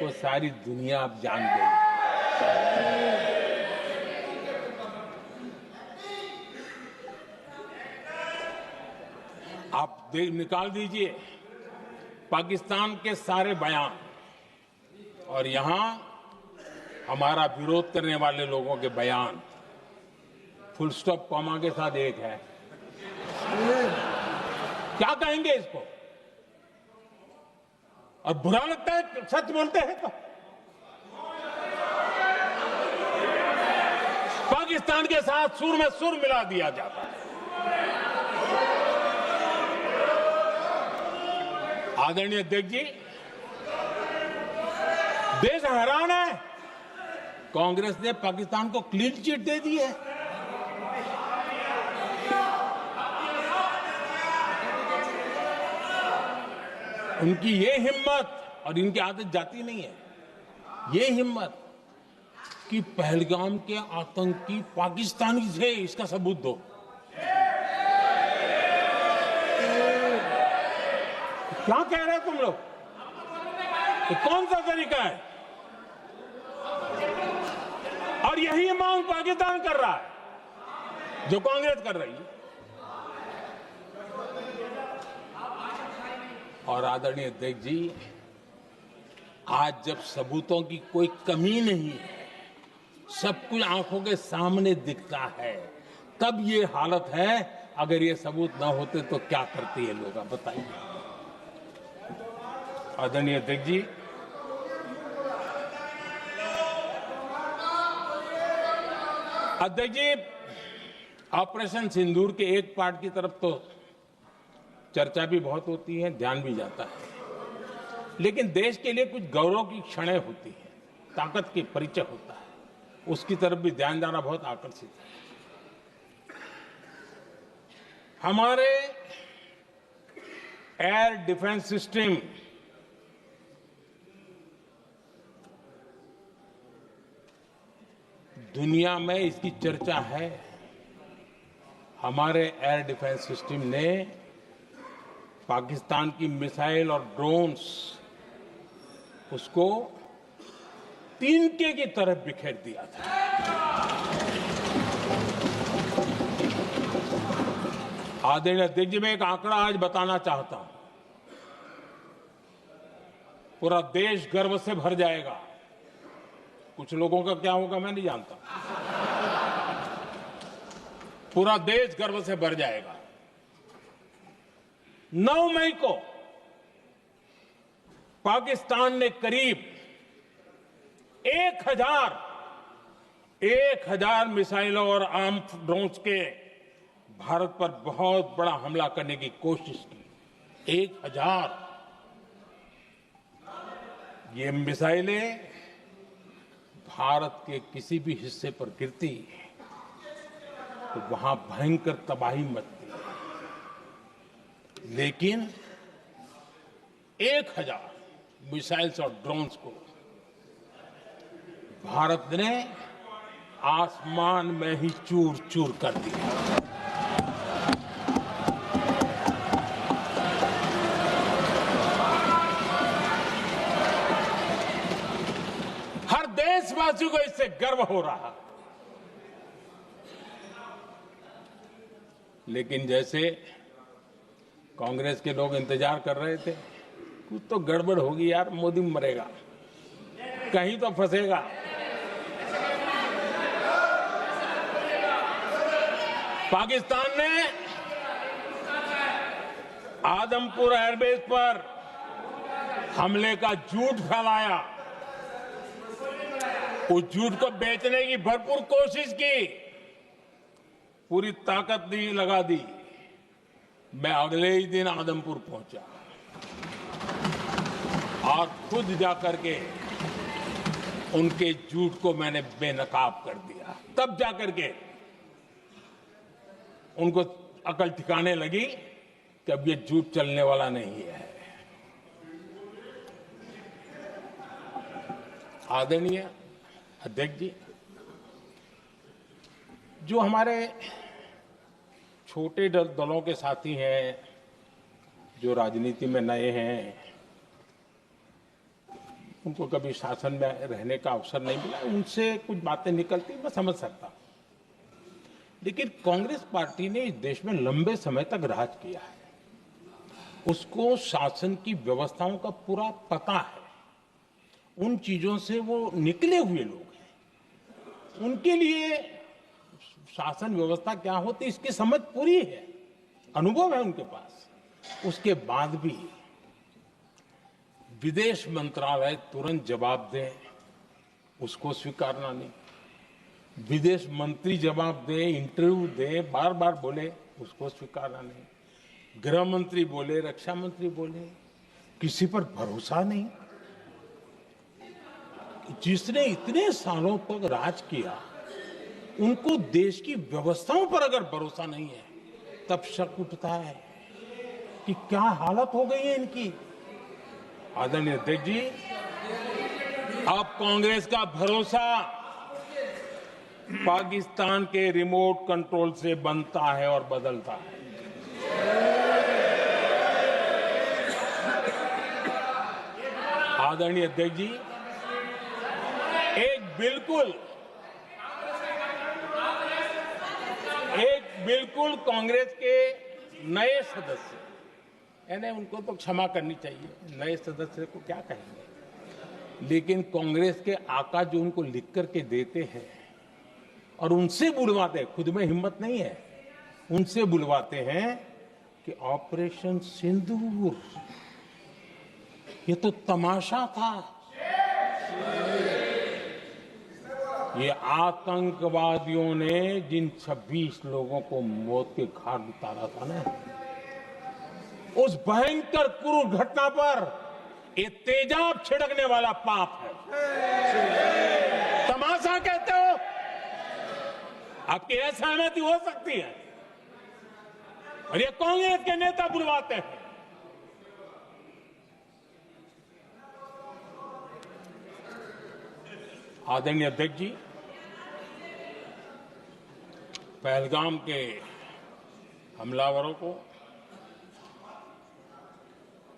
वो सारी दुनिया अब जान गई। आप निकाल दीजिए पाकिस्तान के सारे बयान, और यहां हमारा विरोध करने वाले लोगों के बयान फुल स्टॉप कॉमा के साथ एक है। क्या कहेंगे इसको? और बुरा लगता है सच बोलते हैं तो। पाकिस्तान के साथ सुर में सुर मिला दिया जाता है। आदरणीय अध्यक्ष जी, देश हैरान है, कांग्रेस ने पाकिस्तान को क्लीन चिट दे दी है। उनकी ये हिम्मत, और इनकी आदत जाती नहीं है, ये हिम्मत कि पहलगाम के आतंकी पाकिस्तानी थे, इसका सबूत दो। क्या कह रहे हो तुम लोग? ये कौन सा तरीका है? और यही मांग पाकिस्तान कर रहा है जो कांग्रेस कर रही है। और आदरणीय अध्यक्ष जी, आज जब सबूतों की कोई कमी नहीं है, सब कुछ आंखों के सामने दिखता है, तब ये हालत है। अगर ये सबूत ना होते तो क्या करते ये लोग, आप बताइए। आदरणीय अध्यक्ष जी, अध्यक्ष जी, ऑपरेशन सिंदूर के एक पार्ट की तरफ तो चर्चा भी बहुत होती है, ध्यान भी जाता है, लेकिन देश के लिए कुछ गौरव की क्षणें होती हैं, ताकत के परिचय होता है, उसकी तरफ भी ध्यान जाना बहुत आकर्षित है। हमारे एयर डिफेंस सिस्टम दुनिया में इसकी चर्चा है। हमारे एयर डिफेंस सिस्टम ने पाकिस्तान की मिसाइल और ड्रोन्स उसको तिनके की तरफ बिखेर दिया था। आदरणीय अध्यक्ष जी, मैं एक आंकड़ा आज बताना चाहता हूं, पूरा देश गर्व से भर जाएगा। कुछ लोगों का क्या होगा मैं नहीं जानता, पूरा देश गर्व से भर जाएगा। 9 मई को पाकिस्तान ने करीब 1000 मिसाइलों और आर्म ड्रोन्स के भारत पर बहुत बड़ा हमला करने की कोशिश की। 1000 ये मिसाइलें भारत के किसी भी हिस्से पर गिरती तो वहां भयंकर तबाही मचती, लेकिन 1000 मिसाइल्स और ड्रोन्स को भारत ने आसमान में ही चूर चूर कर दिया। हर देशवासी को इससे गर्व हो रहा, लेकिन जैसे कांग्रेस के लोग इंतजार कर रहे थे, कुछ तो गड़बड़ होगी यार, मोदी मरेगा, कहीं तो फंसेगा। पाकिस्तान ने आदमपुर एयरबेस पर हमले का झूठ फैलाया, उस झूठ को बेचने की भरपूर कोशिश की, पूरी ताकत दी लगा दी। मैं अगले ही दिन आदमपुर पहुंचा और खुद जाकर के उनके झूठ को मैंने बेनकाब कर दिया। तब जाकर के उनको अकल ठिकाने लगी कि अब ये झूठ चलने वाला नहीं है। आदरणीय अध्यक्ष जी, जो हमारे छोटे दलों के साथी हैं, जो राजनीति में नए हैं, उनको कभी शासन में रहने का अवसर नहीं मिला, उनसे कुछ बातें निकलती मैं समझ सकता हूं, लेकिन कांग्रेस पार्टी ने इस देश में लंबे समय तक राज किया है, उसको शासन की व्यवस्थाओं का पूरा पता है, उन चीजों से वो निकले हुए लोग हैं, उनके लिए शासन व्यवस्था क्या होती इसकी समझ पूरी है, अनुभव है उनके पास। उसके बाद भी विदेश मंत्रालय तुरंत जवाब दे, उसको स्वीकारना नहीं, विदेश मंत्री जवाब दे, इंटरव्यू दे, बार बार बोले, उसको स्वीकारना नहीं, गृह मंत्री बोले, रक्षा मंत्री बोले, किसी पर भरोसा नहीं। जिसने इतने सालों तक राज किया, उनको देश की व्यवस्थाओं पर अगर भरोसा नहीं है, तब शक उठता है कि क्या हालत हो गई है इनकी। आदरणीय अध्यक्ष जी, अब कांग्रेस का भरोसा पाकिस्तान के रिमोट कंट्रोल से बनता है और बदलता है। आदरणीय अध्यक्ष जी, एक बिल्कुल कांग्रेस के नए सदस्य, यानी उनको तो क्षमा करनी चाहिए, नए सदस्य को क्या कहेंगे, लेकिन कांग्रेस के आका जो उनको लिख करके देते हैं और उनसे बुलवाते हैं, खुद में हिम्मत नहीं है, उनसे बुलवाते हैं कि ऑपरेशन सिंदूर ये तो तमाशा था, ये आतंकवादियों ने जिन 26 लोगों को मौत के घाट उतारा था ना, उस भयंकर क्रूर घटना पर ये तेजाब छिड़कने वाला पाप है। तमाशा कहते हो? आपकी असहमति हो सकती है, और ये कांग्रेस के नेता बुलवाते हैं। आदरणीय अध्यक्ष जी, पहलगाम के हमलावरों को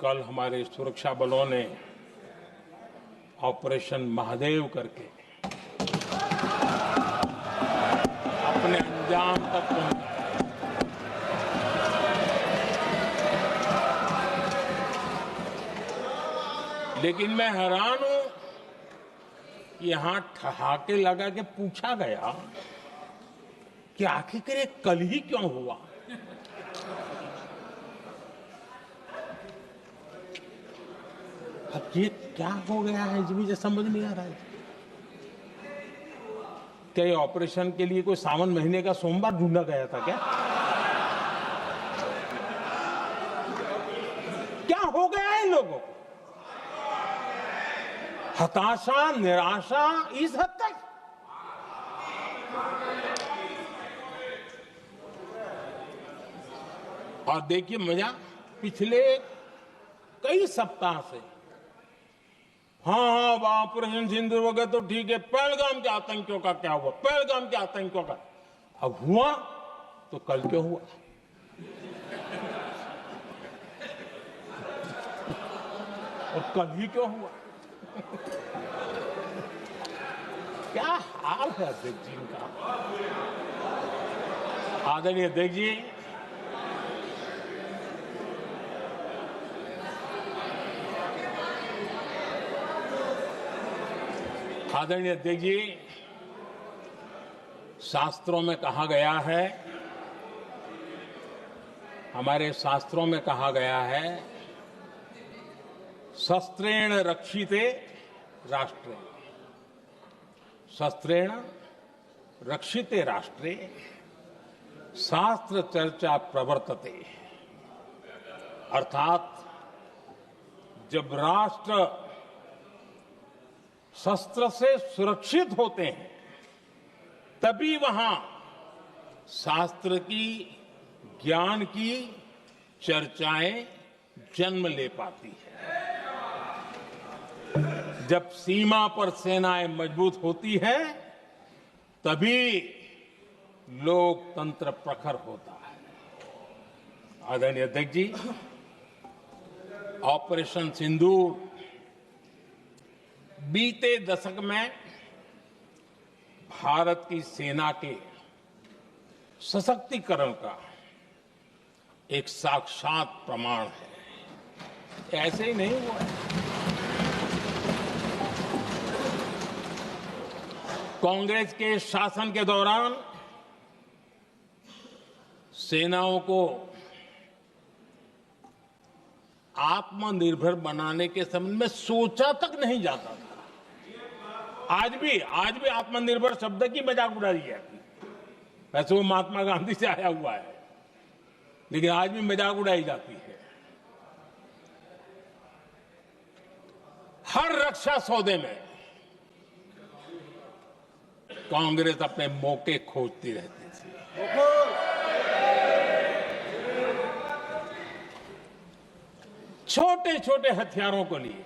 कल हमारे सुरक्षा बलों ने ऑपरेशन महादेव करके अपने अंजाम तक पहुंचाया। लेकिन मैं हैरान हूं कि यहां ठहाके लगा के पूछा गया कि आखिर ये कल ही क्यों हुआ। अब ये क्या हो गया है जी, मुझे समझ नहीं आ रहा है। क्या ये ऑपरेशन के लिए कोई सावन महीने का सोमवार ढूंढा गया था क्या? क्या हो गया है इन लोगों को? हताशा, निराशा इस हद तक। और देखिए मजा, पिछले कई सप्ताह से हाँ ऑपरेशन सिंदूर हो गया तो ठीक है, पहलगाम के आतंकियों का क्या हुआ, पहलगाम के आतंकियों का। अब हुआ तो कल क्यों हुआ? और कल ही क्यों हुआ? क्या हाल है अध्यक्ष जी का। आदरणीय अध्यक्ष जी, आदरणीय अध्यक्ष जी, शास्त्रों में कहा गया है, हमारे शास्त्रों में कहा गया है, शस्त्रेण रक्षिते राष्ट्रे, शस्त्रेण रक्षिते राष्ट्रे शास्त्र चर्चा प्रवर्तते। अर्थात जब राष्ट्र शस्त्र से सुरक्षित होते हैं तभी वहां शास्त्र की, ज्ञान की चर्चाएं जन्म ले पाती है। जब सीमा पर सेनाएं मजबूत होती है तभी लोकतंत्र प्रखर होता है। आदरणीय अध्यक्ष जी, ऑपरेशन सिंदूर बीते दशक में भारत की सेना के सशक्तिकरण का एक साक्षात प्रमाण है। ऐसे ही नहीं हुआ है। कांग्रेस के शासन के दौरान सेनाओं को आत्मनिर्भर बनाने के संबंध में सोचा तक नहीं जाता था। आज भी आत्मनिर्भर शब्द की मजाक उड़ाई जाती है। वैसे वो महात्मा गांधी से आया हुआ है, लेकिन आज भी मजाक उड़ाई जाती है। हर रक्षा सौदे में कांग्रेस अपने मौके खोजती रहती थी। छोटे छोटे हथियारों को लिए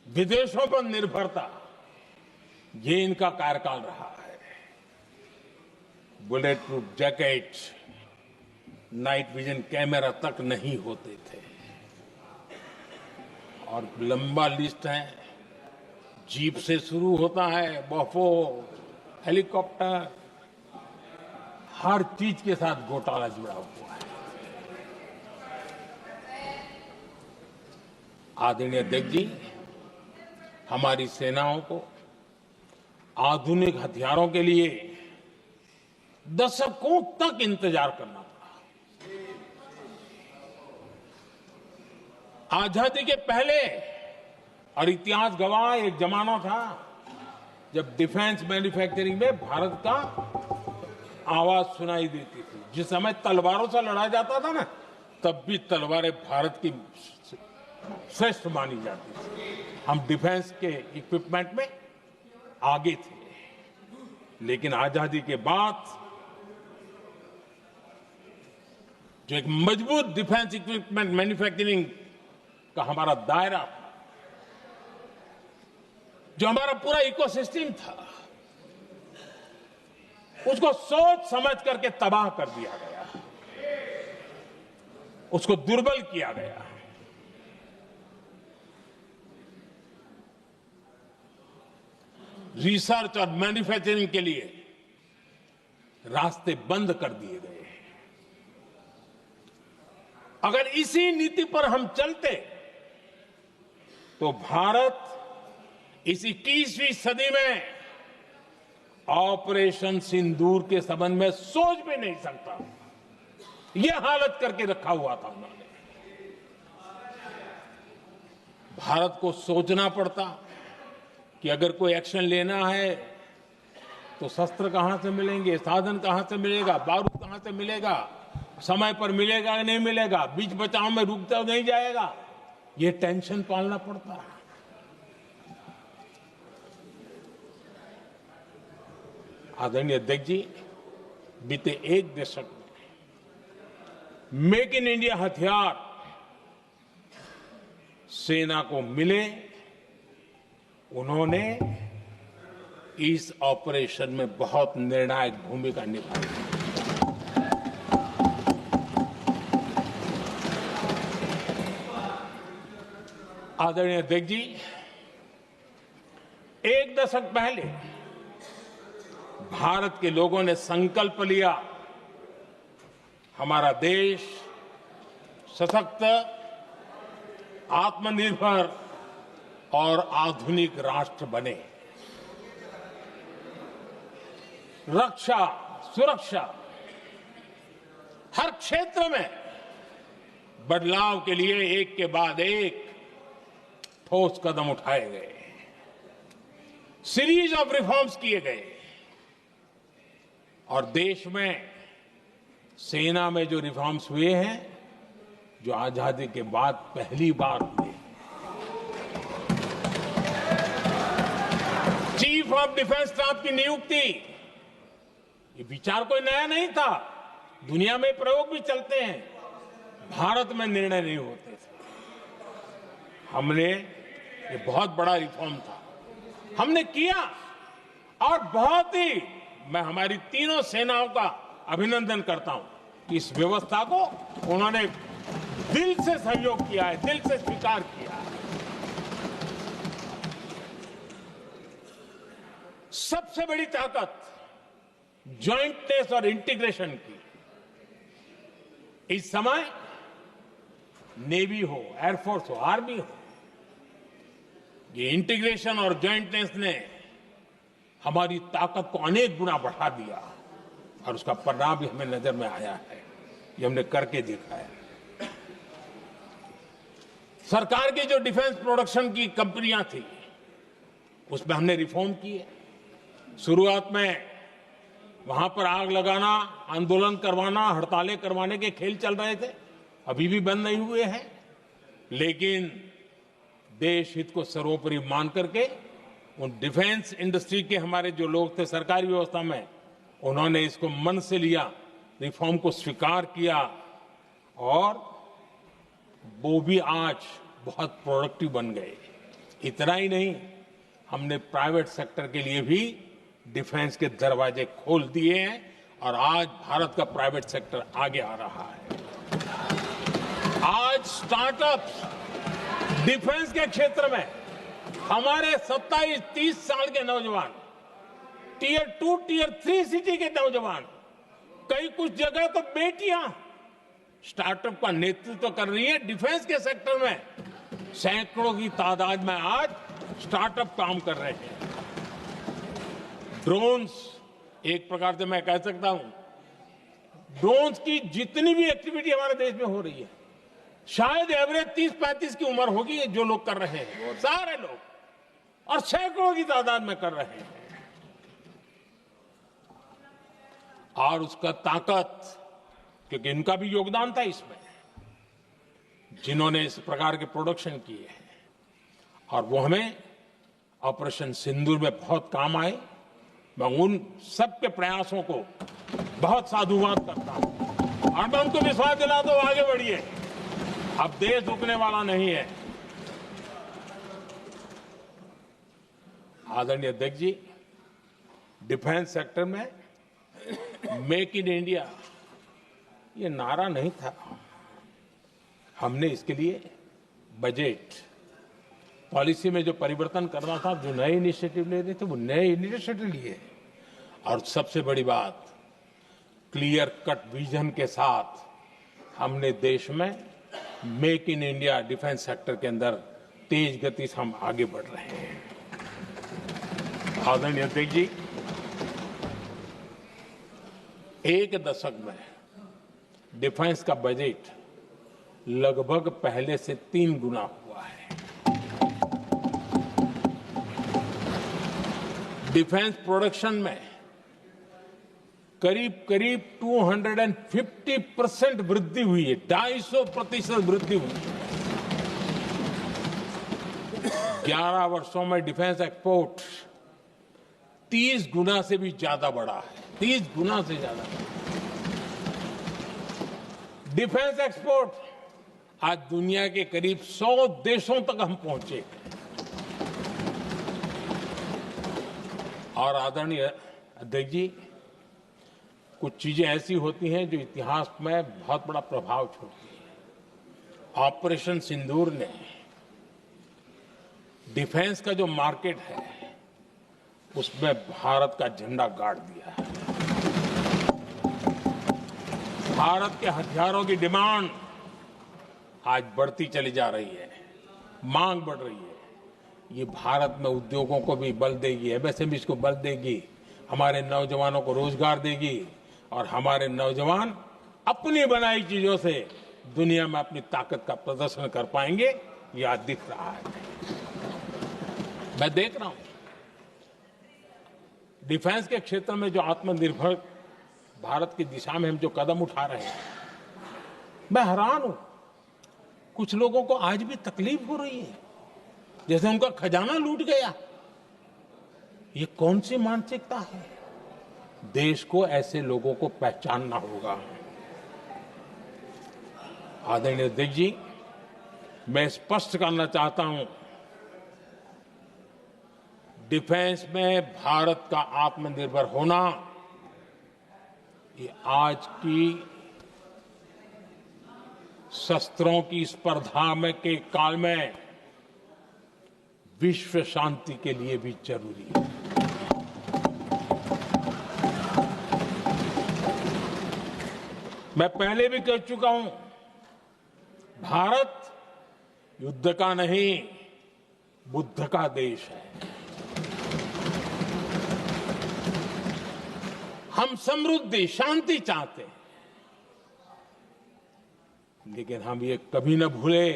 विदेशों पर निर्भरता, ये इनका कार्यकाल रहा है। Bullet proof jacket, night vision camera तक नहीं होते थे, और लंबा लिस्ट है। जीप से शुरू होता है, बफो, हेलीकॉप्टर, हर चीज के साथ घोटाला जुड़ा हुआ है। आदरणीय अध्यक्ष जी, हमारी सेनाओं को आधुनिक हथियारों के लिए दशकों तक इंतजार करना पड़ा। आजादी के पहले, और इतिहास गवाह, एक जमाना था जब डिफेंस मैन्युफैक्चरिंग में भारत का आवाज सुनाई देती थी। जिस समय तलवारों से लड़ा जाता था ना, तब भी तलवारें भारत की श्रेष्ठ मानी जाती थी। हम डिफेंस के इक्विपमेंट में आगे थे। लेकिन आजादी के बाद जो एक मजबूत डिफेंस इक्विपमेंट मैन्युफैक्चरिंग का हमारा दायरा था, जो हमारा पूरा इकोसिस्टम था, उसको सोच समझ करके तबाह कर दिया गया, उसको दुर्बल किया गया। रिसर्च और मैन्युफैक्चरिंग के लिए रास्ते बंद कर दिए गए। अगर इसी नीति पर हम चलते तो भारत इस 21वीं सदी में ऑपरेशन सिंदूर के संबंध में सोच भी नहीं सकता। यह हालत करके रखा हुआ था उन्होंने। भारत को सोचना पड़ता कि अगर कोई एक्शन लेना है तो शस्त्र कहां से मिलेंगे, साधन कहां से मिलेगा, बारूद कहां से मिलेगा, समय पर मिलेगा या नहीं मिलेगा, बीच बचाव में रुकता नहीं जाएगा, ये टेंशन पालना पड़ता है। आदरणीय अध्यक्ष जी, बीते एक दशक में मेक इन इंडिया हथियार सेना को मिले, उन्होंने इस ऑपरेशन में बहुत निर्णायक भूमिका निभाई। आदरणीय अध्यक्ष जी, एक दशक पहले भारत के लोगों ने संकल्प लिया, हमारा देश सशक्त, आत्मनिर्भर और आधुनिक राष्ट्र बने। रक्षा, सुरक्षा, हर क्षेत्र में बदलाव के लिए एक के बाद एक ठोस कदम उठाए गए, सीरीज ऑफ रिफॉर्म्स किए गए और देश में सेना में जो रिफॉर्म्स हुए हैं, जो आजादी के बाद पहली बार हुए। चीफ ऑफ डिफेंस स्टाफ की नियुक्ति, ये विचार कोई नया नहीं था, दुनिया में प्रयोग भी चलते हैं, भारत में निर्णय नहीं होते थे। हमने, ये बहुत बड़ा रिफॉर्म था, हमने किया और बहुत ही, मैं हमारी तीनों सेनाओं का अभिनंदन करता हूं कि इस व्यवस्था को उन्होंने दिल से सहयोग किया है, दिल से स्वीकार किया है। सबसे बड़ी ताकत ज्वाइंटनेस और इंटीग्रेशन की इस समय नेवी हो, एयरफोर्स हो, आर्मी हो, ये इंटीग्रेशन और ज्वाइंटनेस ने हमारी ताकत को अनेक गुना बढ़ा दिया और उसका परिणाम भी हमें नजर में आया है, ये हमने करके देखा है। सरकार की जो डिफेंस प्रोडक्शन की कंपनियां थी, उसमें हमने रिफॉर्म किए। शुरुआत में वहां पर आग लगाना, आंदोलन करवाना, हड़तालें करवाने के खेल चल रहे थे, अभी भी बंद नहीं हुए हैं, लेकिन देश हित को सर्वोपरि मान करके उन डिफेंस इंडस्ट्री के हमारे जो लोग थे सरकारी व्यवस्था में, उन्होंने इसको मन से लिया, रिफॉर्म को स्वीकार किया और वो भी आज बहुत प्रोडक्टिव बन गए। इतना ही नहीं, हमने प्राइवेट सेक्टर के लिए भी डिफेंस के दरवाजे खोल दिए हैं और आज भारत का प्राइवेट सेक्टर आगे आ रहा है। आज स्टार्टअप्स डिफेंस के क्षेत्र में हमारे 27-30 साल के नौजवान, टियर 2, टियर 3 सिटी के नौजवान, कई कुछ जगह तो बेटियां स्टार्टअप का नेतृत्व कर रही है। डिफेंस के सेक्टर में सैकड़ों की तादाद में आज स्टार्टअप काम कर रहे हैं। ड्रोन्स, एक प्रकार से मैं कह सकता हूं, ड्रोन्स की जितनी भी एक्टिविटी हमारे देश में हो रही है, शायद एवरेज 30-35 की उम्र होगी जो लोग कर रहे हैं, सारे लोग, और सैकड़ों की तादाद में कर रहे हैं। और उसका ताकत, क्योंकि इनका भी योगदान था इसमें, जिन्होंने इस प्रकार के प्रोडक्शन किए हैं, और वो हमें ऑपरेशन सिंदूर में बहुत काम आए। मैं उन सबके प्रयासों को बहुत साधुवाद करता हूं और मैं उनको विश्वास दिलाता हूं, आगे बढ़िए, अब देश रुकने वाला नहीं है। आदरणीय अध्यक्ष जी, डिफेंस सेक्टर में मेक इन इंडिया ये नारा नहीं था। हमने इसके लिए बजट पॉलिसी में जो परिवर्तन करना था, जो नए इनिशिएटिव ले रहे थे, वो नए इनिशिएटिव लिए। और सबसे बड़ी बात, क्लियर कट विजन के साथ हमने देश में make in India defence sector के अंदर तेज गति से हम आगे बढ़ रहे हैं। आदरणीय अध्यक्ष जी, एक दशक में डिफेंस का बजट लगभग पहले से 3 गुना हुआ है। डिफेंस प्रोडक्शन में करीब करीब 250% वृद्धि हुई है, 250% वृद्धि हुई है। 11 वर्षों में डिफेंस एक्सपोर्ट 30 गुना से भी ज्यादा बढ़ा है, 30 गुना से ज्यादा। डिफेंस एक्सपोर्ट आज दुनिया के करीब 100 देशों तक हम पहुंचे हैं। और आदरणीय अध्यक्ष जी, कुछ चीजें ऐसी होती हैं जो इतिहास में बहुत बड़ा प्रभाव छोड़ती हैं। ऑपरेशन सिंदूर ने डिफेंस का जो मार्केट है उसमें भारत का झंडा गाड़ दिया है। भारत के हथियारों की डिमांड आज बढ़ती चली जा रही है, मांग बढ़ रही है। ये भारत में उद्योगों को भी बल देगी, एमएसएमई को बल देगी, हमारे नौजवानों को रोजगार देगी, और हमारे नौजवान अपनी बनाई चीजों से दुनिया में अपनी ताकत का प्रदर्शन कर पाएंगे। ये आज दिख रहा है, मैं देख रहा हूं। डिफेंस के क्षेत्र में जो आत्मनिर्भर भारत की दिशा में हम जो कदम उठा रहे हैं, मैं हैरान हूं। कुछ लोगों को आज भी तकलीफ हो रही है, जैसे उनका खजाना लूट गया। ये कौन सी मानसिकता है? देश को ऐसे लोगों को पहचानना होगा। आदरणीय अध्यक्ष जी, मैं स्पष्ट करना चाहता हूं, डिफेंस में भारत का आत्मनिर्भर होना ये आज की शस्त्रों की स्पर्धा में के काल में विश्व शांति के लिए भी जरूरी है। मैं पहले भी कह चुका हूं, भारत युद्ध का नहीं, बुद्ध का देश है। हम समृद्धि, शांति चाहते हैं, लेकिन हम ये कभी न भूले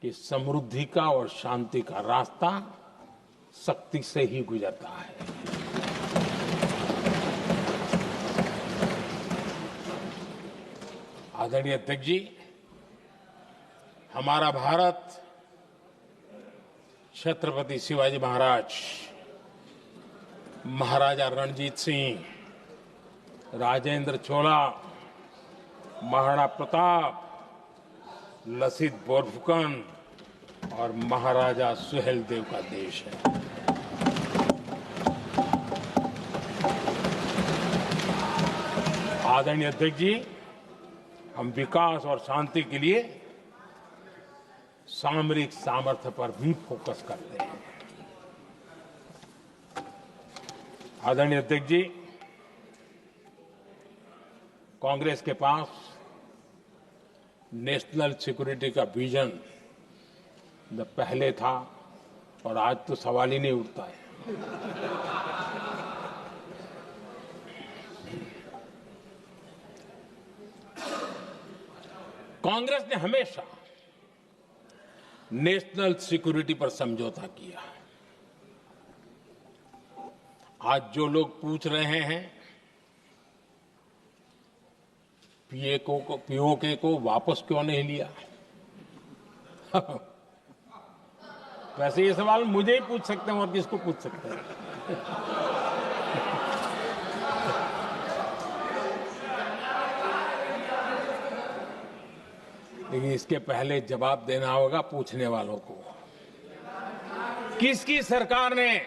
कि समृद्धि का और शांति का रास्ता शक्ति से ही गुजरता है। आदरणीय अध्यक्ष जी, हमारा भारत छत्रपति शिवाजी महाराज, महाराजा रणजीत सिंह, राजेंद्र चोला, महाराणा प्रताप, लसित बोरफुकन और महाराजा सुहेलदेव का देश है। आदरणीय अध्यक्ष जी, हम विकास और शांति के लिए सामरिक सामर्थ्य पर भी फोकस करते हैं। आदरणीय अध्यक्ष जी, कांग्रेस के पास नेशनल सिक्योरिटी का विजन न पहले था और आज तो सवाल ही नहीं उठता है। कांग्रेस ने हमेशा नेशनल सिक्योरिटी पर समझौता किया। आज जो लोग पूछ रहे हैं पीओके को वापस क्यों नहीं लिया? वैसे ये सवाल मुझे ही पूछ सकते हैं और किसको पूछ सकते हैं? लेकिन इसके पहले जवाब देना होगा पूछने वालों को। किसकी सरकार ने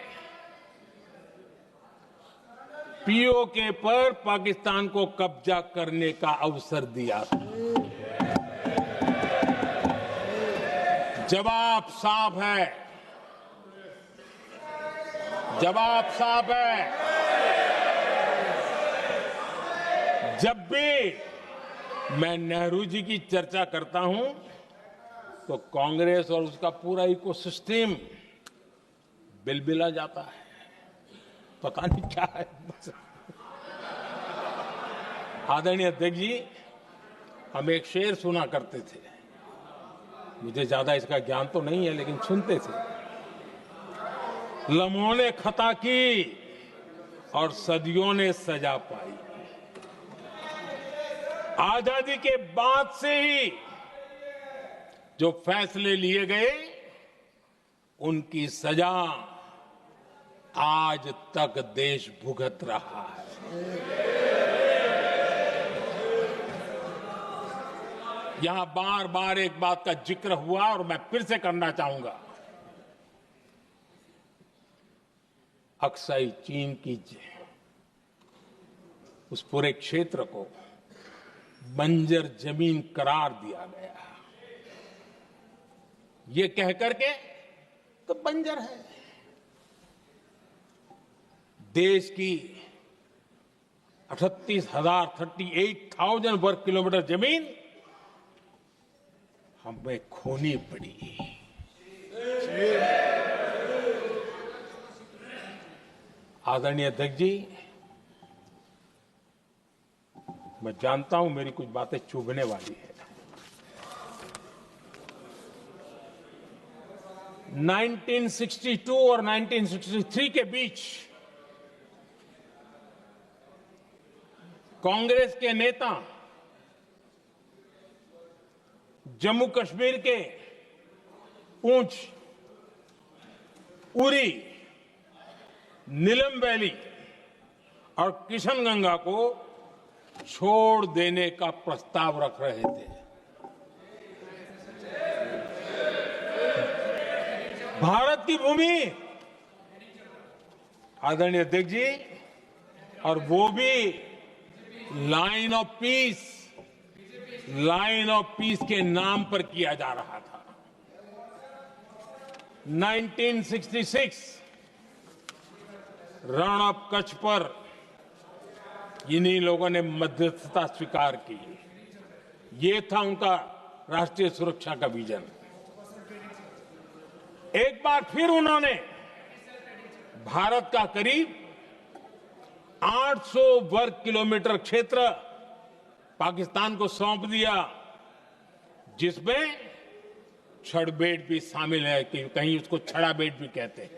पीओके पर पाकिस्तान को कब्जा करने का अवसर दिया था? जवाब साफ है, जवाब साफ है। जब भी मैं नेहरू जी की चर्चा करता हूं तो कांग्रेस और उसका पूरा इकोसिस्टम बिलबिला जाता है। पता नहीं क्या है। आदरणीय अध्यक्ष जी, हम एक शेर सुना करते थे, मुझे ज्यादा इसका ज्ञान तो नहीं है लेकिन सुनते थे। लम्हों ने खता की और सदियों ने सजा पाई। आजादी के बाद से ही जो फैसले लिए गए उनकी सजा आज तक देश भुगत रहा है। यहां बार बार एक बात का जिक्र हुआ और मैं फिर से करना चाहूंगा। अक्साई चीन की उस पूरे क्षेत्र को बंजर जमीन करार दिया गया। ये कह करके तो बंजर है। देश की 38,000 वर्ग किलोमीटर जमीन हमें खोनी पड़ी। आदरणीय अध्यक्ष जी, मैं जानता हूं मेरी कुछ बातें चुभने वाली है। 1962 और 1963 के बीच कांग्रेस के नेता जम्मू कश्मीर के पूंछ, उरी, नीलम वैली और किशनगंगा को छोड़ देने का प्रस्ताव रख रहे थे। भारत की भूमि, आदरणीय अध्यक्ष जी, और वो भी लाइन ऑफ पीस के नाम पर किया जा रहा था। 1966 रण ऑफ कच्छ पर इन्हीं लोगों ने मध्यस्थता स्वीकार की। ये था उनका राष्ट्रीय सुरक्षा का विजन। एक बार फिर उन्होंने भारत का करीब 800 वर्ग किलोमीटर क्षेत्र पाकिस्तान को सौंप दिया, जिसमें छड़बेट भी शामिल है, कि कहीं उसको छड़ाबेट भी कहते हैं।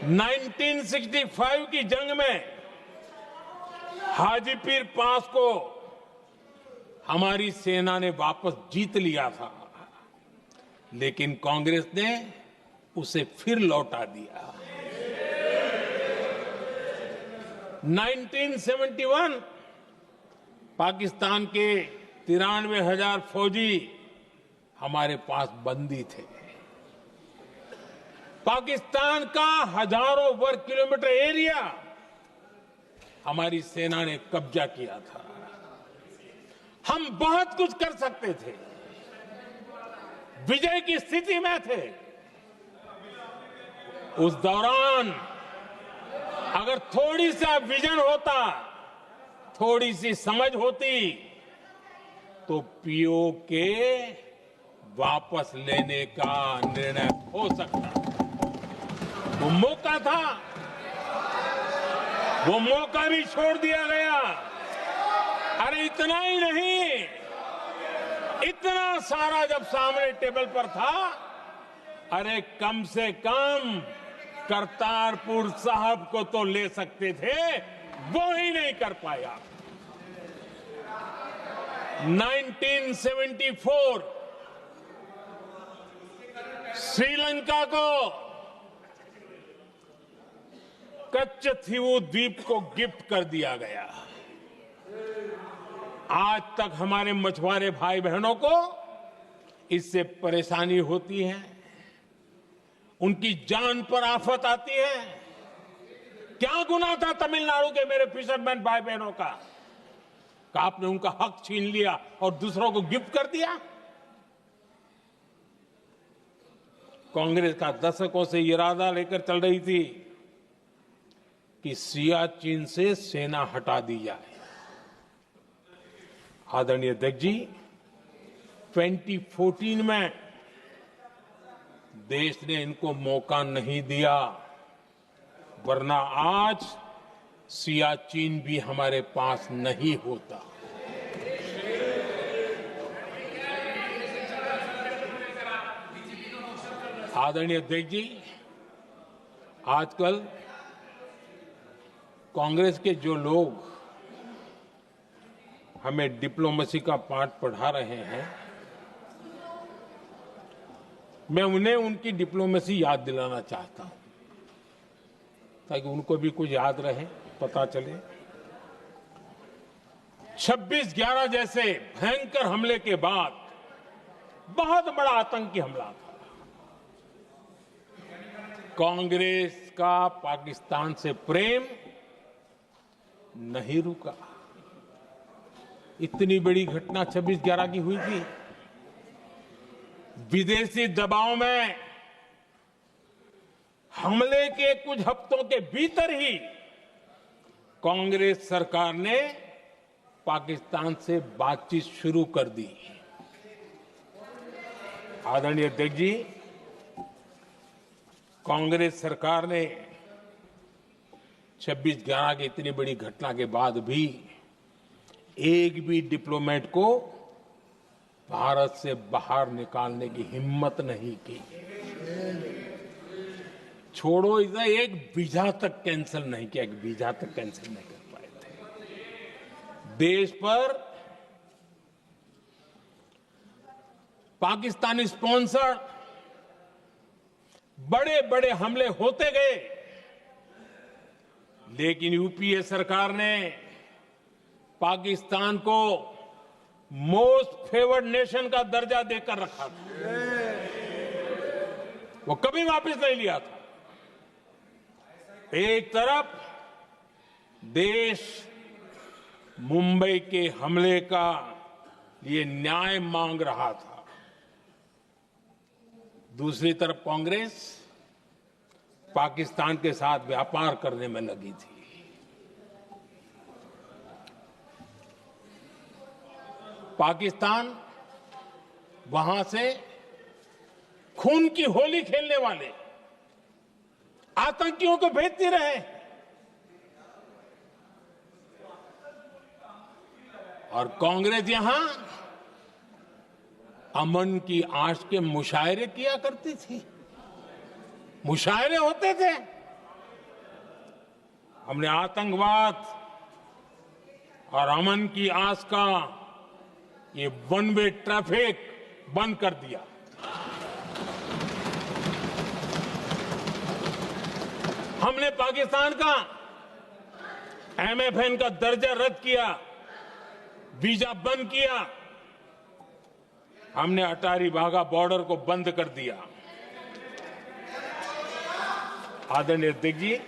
1965 की जंग में हाजीपीर पास को हमारी सेना ने वापस जीत लिया था, लेकिन कांग्रेस ने उसे फिर लौटा दिया। 1971 पाकिस्तान के 93,000 फौजी हमारे पास बंदी थे। पाकिस्तान का हजारों वर्ग किलोमीटर एरिया हमारी सेना ने कब्जा किया था। हम बहुत कुछ कर सकते थे, विजय की स्थिति में थे। उस दौरान अगर थोड़ी सा विजन होता, थोड़ी सी समझ होती, तो पीओके वापस लेने का निर्णय हो सकता। वो मौका था, वो मौका भी छोड़ दिया गया। अरे इतना ही नहीं, इतना सारा जब सामने टेबल पर था, अरे कम से कम करतारपुर साहब को तो ले सकते थे, वो ही नहीं कर पाया। 1974 श्रीलंका को कच्चथीवू द्वीप को गिफ्ट कर दिया गया। आज तक हमारे मछुआरे भाई बहनों को इससे परेशानी होती है, उनकी जान पर आफत आती है। क्या गुनाह था तमिलनाडु के मेरे फिशरमैन भाई बहनों का कि आपने उनका हक छीन लिया और दूसरों को गिफ्ट कर दिया? कांग्रेस का दशकों से इरादा लेकर चल रही थी कि सियाचिन से सेना हटा दी जाए। आदरणीय अध्यक्ष जी, 2014 में देश ने इनको मौका नहीं दिया, वरना आज सियाचिन भी हमारे पास नहीं होता। आदरणीय अध्यक्ष जी, आजकल कांग्रेस के जो लोग हमें डिप्लोमेसी का पाठ पढ़ा रहे हैं, मैं उन्हें उनकी डिप्लोमेसी याद दिलाना चाहता हूं ताकि उनको भी कुछ याद रहे, पता चले। 26/11 जैसे भयंकर हमले के बाद बहुत बड़ा आतंकी हमला था। कांग्रेस का पाकिस्तान से प्रेम नहीं रुका। इतनी बड़ी घटना 26/11 की हुई थी। विदेशी दबाव में हमले के कुछ हफ्तों के भीतर ही कांग्रेस सरकार ने पाकिस्तान से बातचीत शुरू कर दी। आदरणीय अध्यक्ष जी, कांग्रेस सरकार ने 26/11 की इतनी बड़ी घटना के बाद भी एक भी डिप्लोमेट को भारत से बाहर निकालने की हिम्मत नहीं की। छोड़ो इधर, एक वीजा तक कैंसिल नहीं किया, एक वीजा तक कैंसिल नहीं कर पाए थे। देश पर पाकिस्तानी स्पॉन्सर बड़े बड़े हमले होते गए, लेकिन यूपीए सरकार ने पाकिस्तान को मोस्ट फेवर्ड नेशन का दर्जा देकर रखा था। वो कभी वापस नहीं लिया था। एक तरफ देश मुंबई के हमले का ये न्याय मांग रहा था, दूसरी तरफ कांग्रेस पाकिस्तान के साथ व्यापार करने में लगी थी। पाकिस्तान वहां से खून की होली खेलने वाले आतंकियों को भेजते रहे और कांग्रेस यहां अमन की आश के मुशायरे किया करती थी। मुशायरे होते थे। हमने आतंकवाद और अमन की आस का ये वन वे ट्रैफिक बंद कर दिया। हमने पाकिस्तान का MFN का दर्जा रद्द किया, वीजा बंद किया। हमने अटारी वाघा बॉर्डर को बंद कर दिया। आदरणीय अध्यक्ष जी,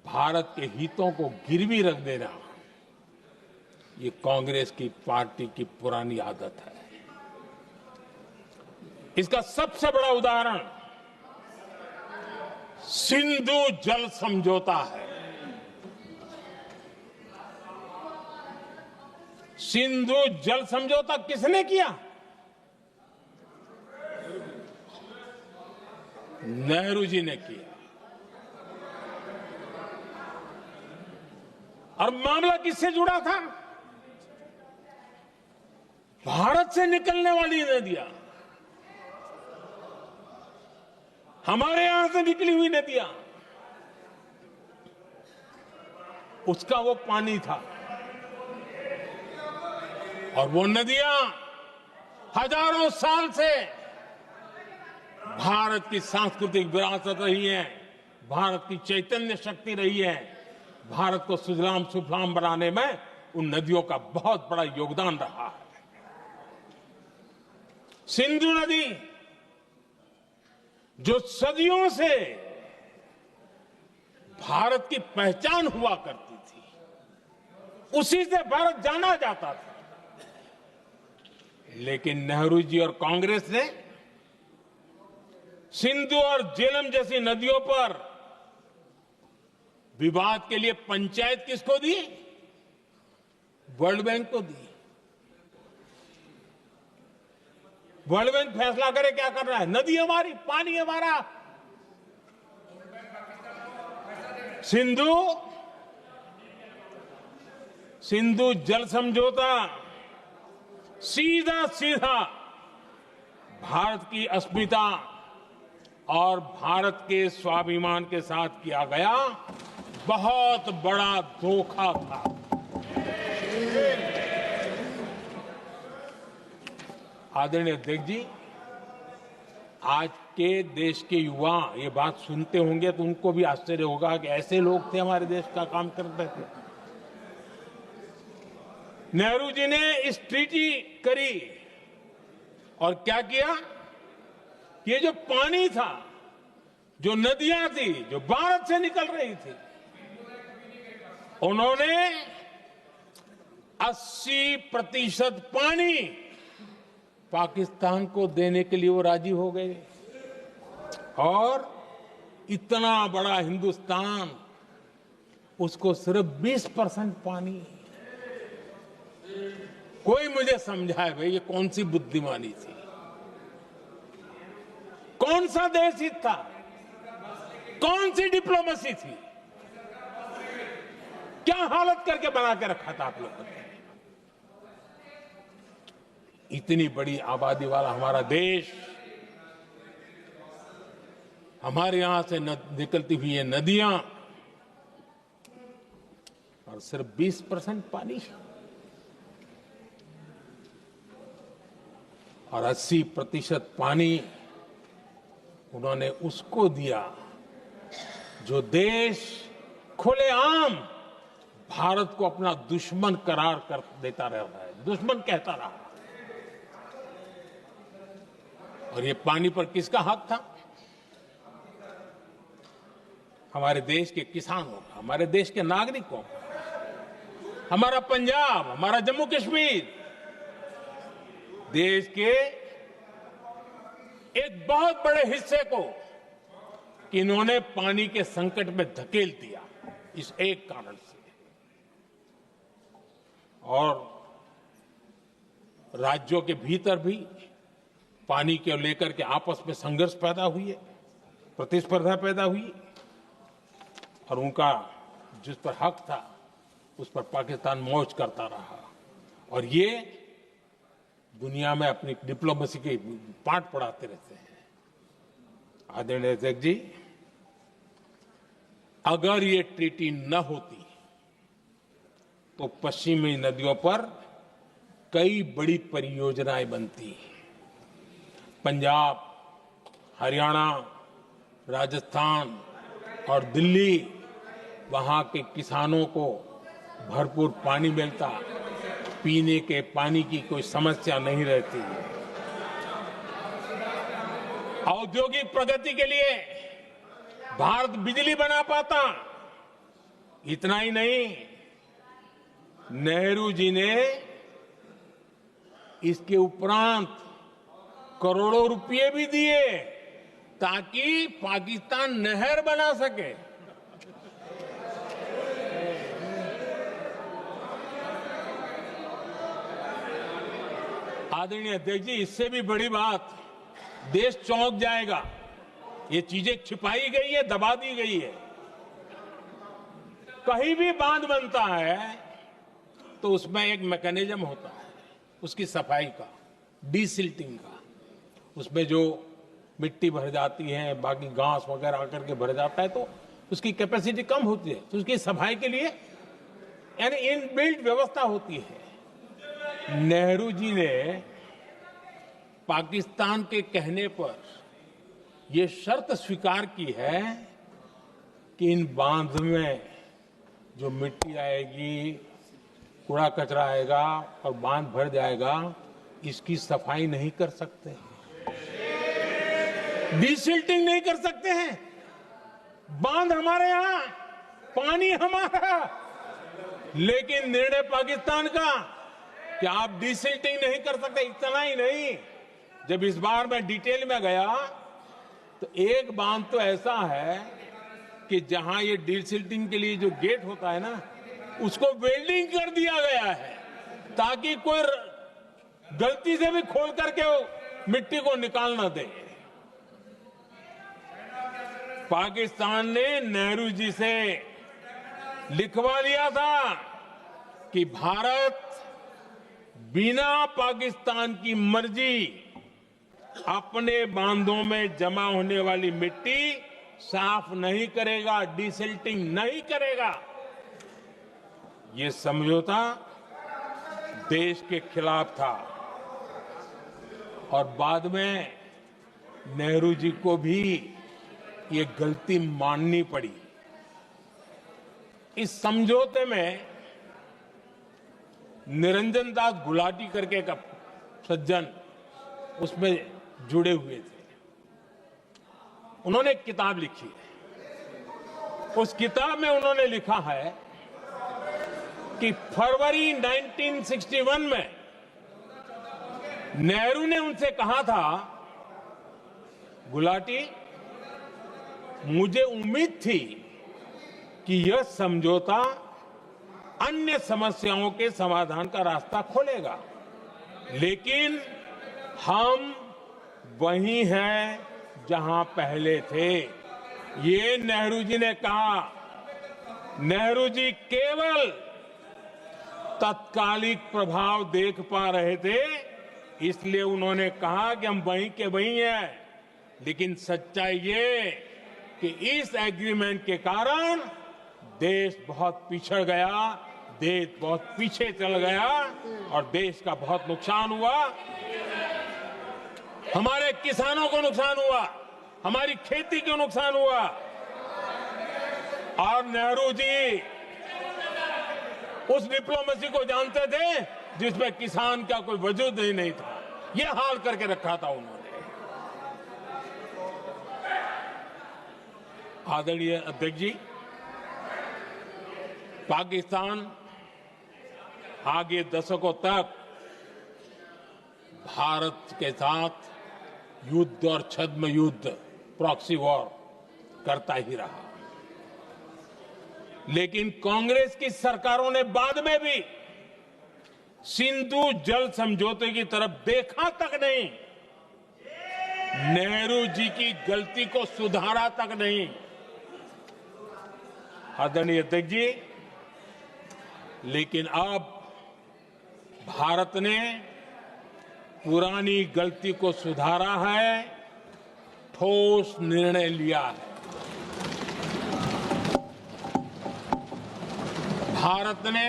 भारत के हितों को गिरवी रख देना ये कांग्रेस की पार्टी की पुरानी आदत है। इसका सबसे बड़ा उदाहरण सिंधु जल समझौता है। सिंधु जल समझौता किसने किया? नेहरू जी ने किया। और मामला किससे जुड़ा था? भारत से निकलने वाली नदियां, हमारे यहां से निकली हुई नदियां। उसका वो पानी था। और वो नदियां हजारों साल से भारत की सांस्कृतिक विरासत रही है, भारत की चैतन्य शक्ति रही है। भारत को सुजलाम सुफलाम बनाने में उन नदियों का बहुत बड़ा योगदान रहा है। सिंधु नदी जो सदियों से भारत की पहचान हुआ करती थी, उसी से भारत जाना जाता था। लेकिन नेहरू जी और कांग्रेस ने सिंधु और झेलम जैसी नदियों पर विवाद के लिए पंचायत किसको दी? वर्ल्ड बैंक को दी। वर्ल्ड बैंक फैसला करे क्या कर रहा है, नदी हमारी, पानी हमारा। सिंधु जल समझौता सीधा सीधा भारत की अस्मिता और भारत के स्वाभिमान के साथ किया गया बहुत बड़ा धोखा था। आदरणीय अध्यक्ष जी, आज के देश के युवा ये बात सुनते होंगे तो उनको भी आश्चर्य होगा कि ऐसे लोग थे हमारे देश का काम करते थे। नेहरू जी ने इस ट्रीटी करी और क्या किया? ये जो पानी था, जो नदियां थी, जो भारत से निकल रही थी, उन्होंने 80% पानी पाकिस्तान को देने के लिए वो राजी हो गए। और इतना बड़ा हिंदुस्तान, उसको सिर्फ 20% पानी। कोई मुझे समझाए भाई ये कौन सी बुद्धिमानी थी, कौन सा देश हित था, कौन सी डिप्लोमेसी थी? क्या हालत करके बना के रखा था आप लोगों ने? इतनी बड़ी आबादी वाला हमारा देश, हमारे यहां से निकलती हुई ये नदियां, और सिर्फ 20% पानी, और 80% पानी उन्होंने उसको दिया जो देश खुलेआम भारत को अपना दुश्मन करार कर देता रहता है, दुश्मन कहता रहा। और ये पानी पर किसका हक था? हमारे देश के किसानों का, हमारे देश के नागरिकों का। हमारा पंजाब, हमारा जम्मू कश्मीर देश के एक बहुत बड़े हिस्से को इन्होंने पानी के संकट में धकेल दिया, इस एक कारण से। और राज्यों के भीतर भी पानी को लेकर के आपस में संघर्ष पैदा हुई है, प्रतिस्पर्धा पैदा हुई, और उनका जिस पर हक था उस पर पाकिस्तान मौज करता रहा। और ये दुनिया में अपनी डिप्लोमेसी के पाठ पढ़ाते रहते हैं। आदरणीय अध्यक्ष जी, अगर ये ट्रीटी न होती तो पश्चिमी नदियों पर कई बड़ी परियोजनाएं बनती। पंजाब, हरियाणा, राजस्थान और दिल्ली, वहां के किसानों को भरपूर पानी मिलता, पीने के पानी की कोई समस्या नहीं रहती। औद्योगिक प्रगति के लिए भारत बिजली बना पाता। इतना ही नहीं, नेहरू जी ने इसके उपरांत करोड़ों रुपए भी दिए ताकि पाकिस्तान नहर बना सके। आदरणीय अध्यक्ष जी, इससे भी बड़ी बात, देश चौंक जाएगा। ये चीजें छिपाई गई है, दबा दी गई है। कहीं भी बांध बनता है तो उसमें एक मैकेनिज्म होता है उसकी सफाई का, डीसिल्टिंग का। उसमें जो मिट्टी भर जाती है, बाकी घास वगैरह आकर के भर जाता है, तो उसकी कैपेसिटी कम होती है, तो उसकी सफाई के लिए यानी इनबिल्ट व्यवस्था होती है। नेहरू जी ने पाकिस्तान के कहने पर यह शर्त स्वीकार की है कि इन बांध में जो मिट्टी आएगी, कूड़ा कचरा आएगा और बांध भर जाएगा, इसकी सफाई नहीं कर सकते, डिसिल्टिंग नहीं कर सकते हैं। बांध हमारे यहां, पानी हमारा, लेकिन निर्णय पाकिस्तान का कि आप डिसिल्टिंग नहीं कर सकते। इतना ही नहीं, जब इस बार मैं डिटेल में गया तो एक बांध तो ऐसा है कि जहां ये डिसिल्टिंग के लिए जो गेट होता है ना, उसको वेल्डिंग कर दिया गया है ताकि कोई गलती से भी खोल करके वो मिट्टी को निकाल ना दे। पाकिस्तान ने नेहरू जी से लिखवा लिया था कि भारत बिना पाकिस्तान की मर्जी अपने बांधों में जमा होने वाली मिट्टी साफ नहीं करेगा, डिसिल्टिंग नहीं करेगा। ये समझौता देश के खिलाफ था और बाद में नेहरू जी को भी ये गलती माननी पड़ी। इस समझौते में निरंजन दास गुलाटी करके एक सज्जन उसमें जुड़े हुए थे। उन्होंने एक किताब लिखी है। उस किताब में उन्होंने लिखा है कि फरवरी 1961 में नेहरू ने उनसे कहा था, गुलाटी, मुझे उम्मीद थी कि यह समझौता अन्य समस्याओं के समाधान का रास्ता खोलेगा, लेकिन हम वहीं हैं जहां पहले थे। ये नेहरू जी ने कहा। नेहरू जी केवल तत्कालिक प्रभाव देख पा रहे थे, इसलिए उन्होंने कहा कि हम वहीं के वहीं हैं, लेकिन सच्चाई ये कि इस एग्रीमेंट के कारण देश बहुत पिछड़ गया, देश बहुत पीछे चल गया और देश का बहुत नुकसान हुआ। हमारे किसानों को नुकसान हुआ, हमारी खेती को नुकसान हुआ। और नेहरू जी उस डिप्लोमेसी को जानते थे जिसमें किसान का कोई वजूद ही नहीं था। यह हाल करके रखा था उन्होंने। आदरणीय अध्यक्ष जी, पाकिस्तान आगे दशकों तक भारत के साथ युद्ध और छद्म युद्ध, प्रॉक्सी वॉर करता ही रहा, लेकिन कांग्रेस की सरकारों ने बाद में भी सिंधु जल समझौते की तरफ देखा तक नहीं, नेहरू जी की गलती को सुधारा तक नहीं। आदरणीय अध्यक्ष जी, लेकिन अब भारत ने पुरानी गलती को सुधारा है, ठोस निर्णय लिया है। भारत ने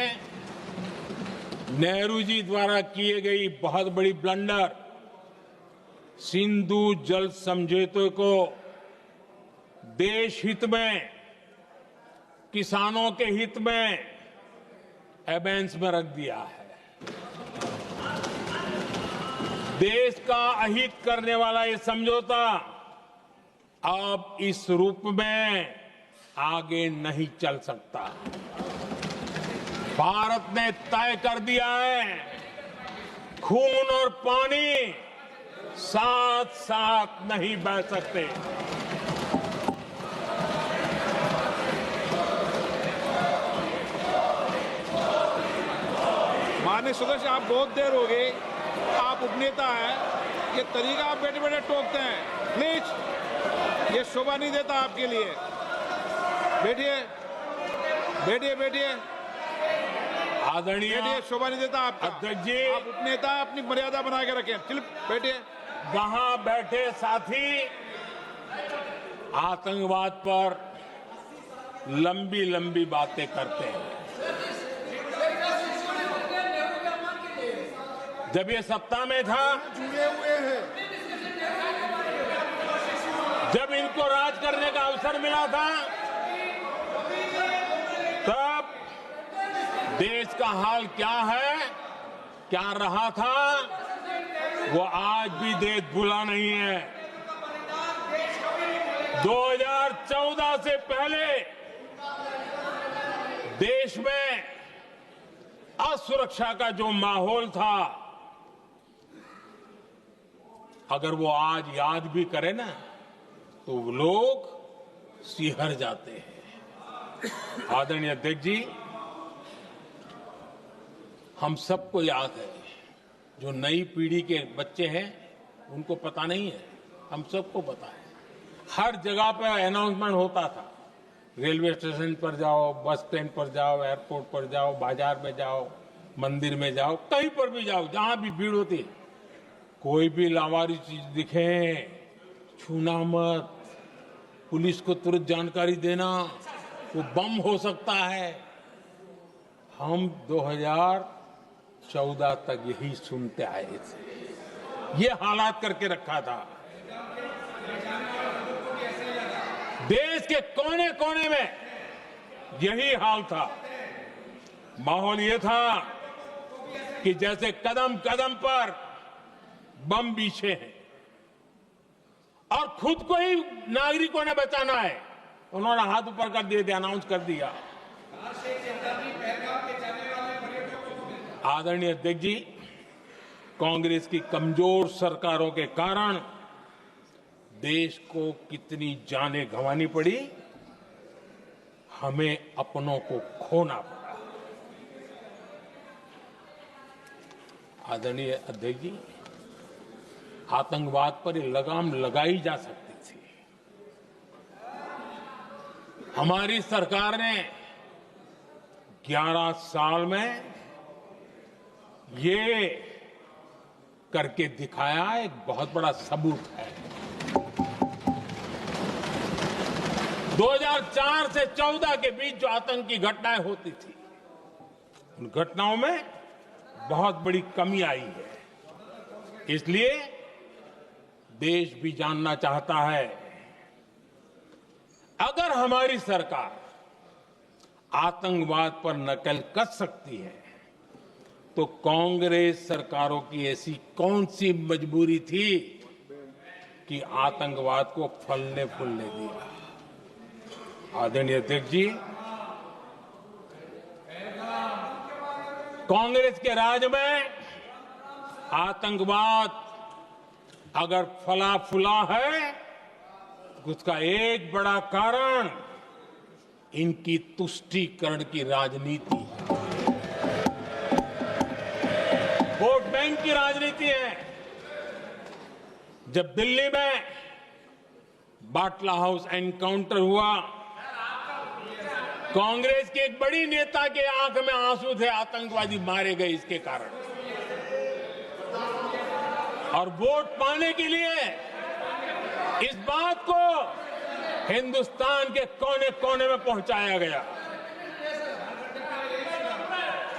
नेहरू जी द्वारा किए गई बहुत बड़ी ब्लंडर, सिंधु जल समझौते को देश हित में, किसानों के हित में एबेंस में रख दिया है। देश का अहित करने वाला ये समझौता अब इस रूप में आगे नहीं चल सकता। भारत ने तय कर दिया है, खून और पानी साथ साथ नहीं बह सकते। माननीय सदस्य, आप बहुत देर हो गई, आप उपनेता हैं, ये तरीका आप बैठे बैठे टोकते हैं, प्लीज, ये शोभा नहीं देता आपके लिए। बैठिए बैठिए बैठिए आदरणीय, बैठिए, शोभा नहीं देता आपका। अध्यक्ष जी, आप उपनेता, अपनी मर्यादा बना के रखें। चलिए बैठिए। वहां बैठे साथी आतंकवाद पर लंबी लंबी बातें करते हैं। जब ये सत्ता में था, जुड़े हुए हैं। जब इनको राज करने का अवसर मिला था, तब देश का हाल क्या है, क्या रहा था, वो आज भी देश भूला नहीं है। 2014 से पहले देश में असुरक्षा का जो माहौल था, अगर वो आज याद भी करे ना, तो लोग सिहर जाते हैं। आदरणीय अध्यक्ष जी, हम सबको याद है, जो नई पीढ़ी के बच्चे हैं उनको पता नहीं है, हम सबको पता है। हर जगह पर अनाउंसमेंट होता था, रेलवे स्टेशन पर जाओ, बस स्टैंड पर जाओ, एयरपोर्ट पर जाओ, बाजार में जाओ, मंदिर में जाओ, कहीं पर भी जाओ, जहां भी भीड़ होती है, कोई भी लावारिस चीज दिखे छूना मत, पुलिस को तुरंत जानकारी देना, वो बम हो सकता है। हम 2014 तक यही सुनते आए थे, ये हालात करके रखा था। देश के कोने कोने में यही हाल था। माहौल ये था कि जैसे कदम कदम पर बम बिछे हैं और खुद को ही नागरिकों ने बचाना है, उन्होंने हाथ ऊपर कर दिए थे, अनाउंस कर दिया। आदरणीय अध्यक्ष जी, कांग्रेस की कमजोर सरकारों के कारण देश को कितनी जानें गंवानी पड़ी, हमें अपनों को खोना पड़ा। आदरणीय अध्यक्ष जी, आतंकवाद पर ये लगाम लगाई जा सकती थी। हमारी सरकार ने 11 साल में ये करके दिखाया, एक बहुत बड़ा सबूत है। 2004 से 14 के बीच जो आतंकी घटनाएं होती थी, उन घटनाओं में बहुत बड़ी कमी आई है। इसलिए देश भी जानना चाहता है, अगर हमारी सरकार आतंकवाद पर नकेल कस सकती है, तो कांग्रेस सरकारों की ऐसी कौन सी मजबूरी थी कि आतंकवाद को फलने फूलने दिया। आदरणीय अध्यक्ष जी, कांग्रेस के राज में आतंकवाद अगर फला फूला है, उसका एक बड़ा कारण इनकी तुष्टीकरण की राजनीति है, वोट बैंक की राजनीति है। जब दिल्ली में बाटला हाउस एनकाउंटर हुआ, कांग्रेस के एक बड़ी नेता के आंख में आंसू थे, आतंकवादी मारे गए इसके कारण। और वोट पाने के लिए इस बात को हिंदुस्तान के कोने कोने में पहुंचाया गया।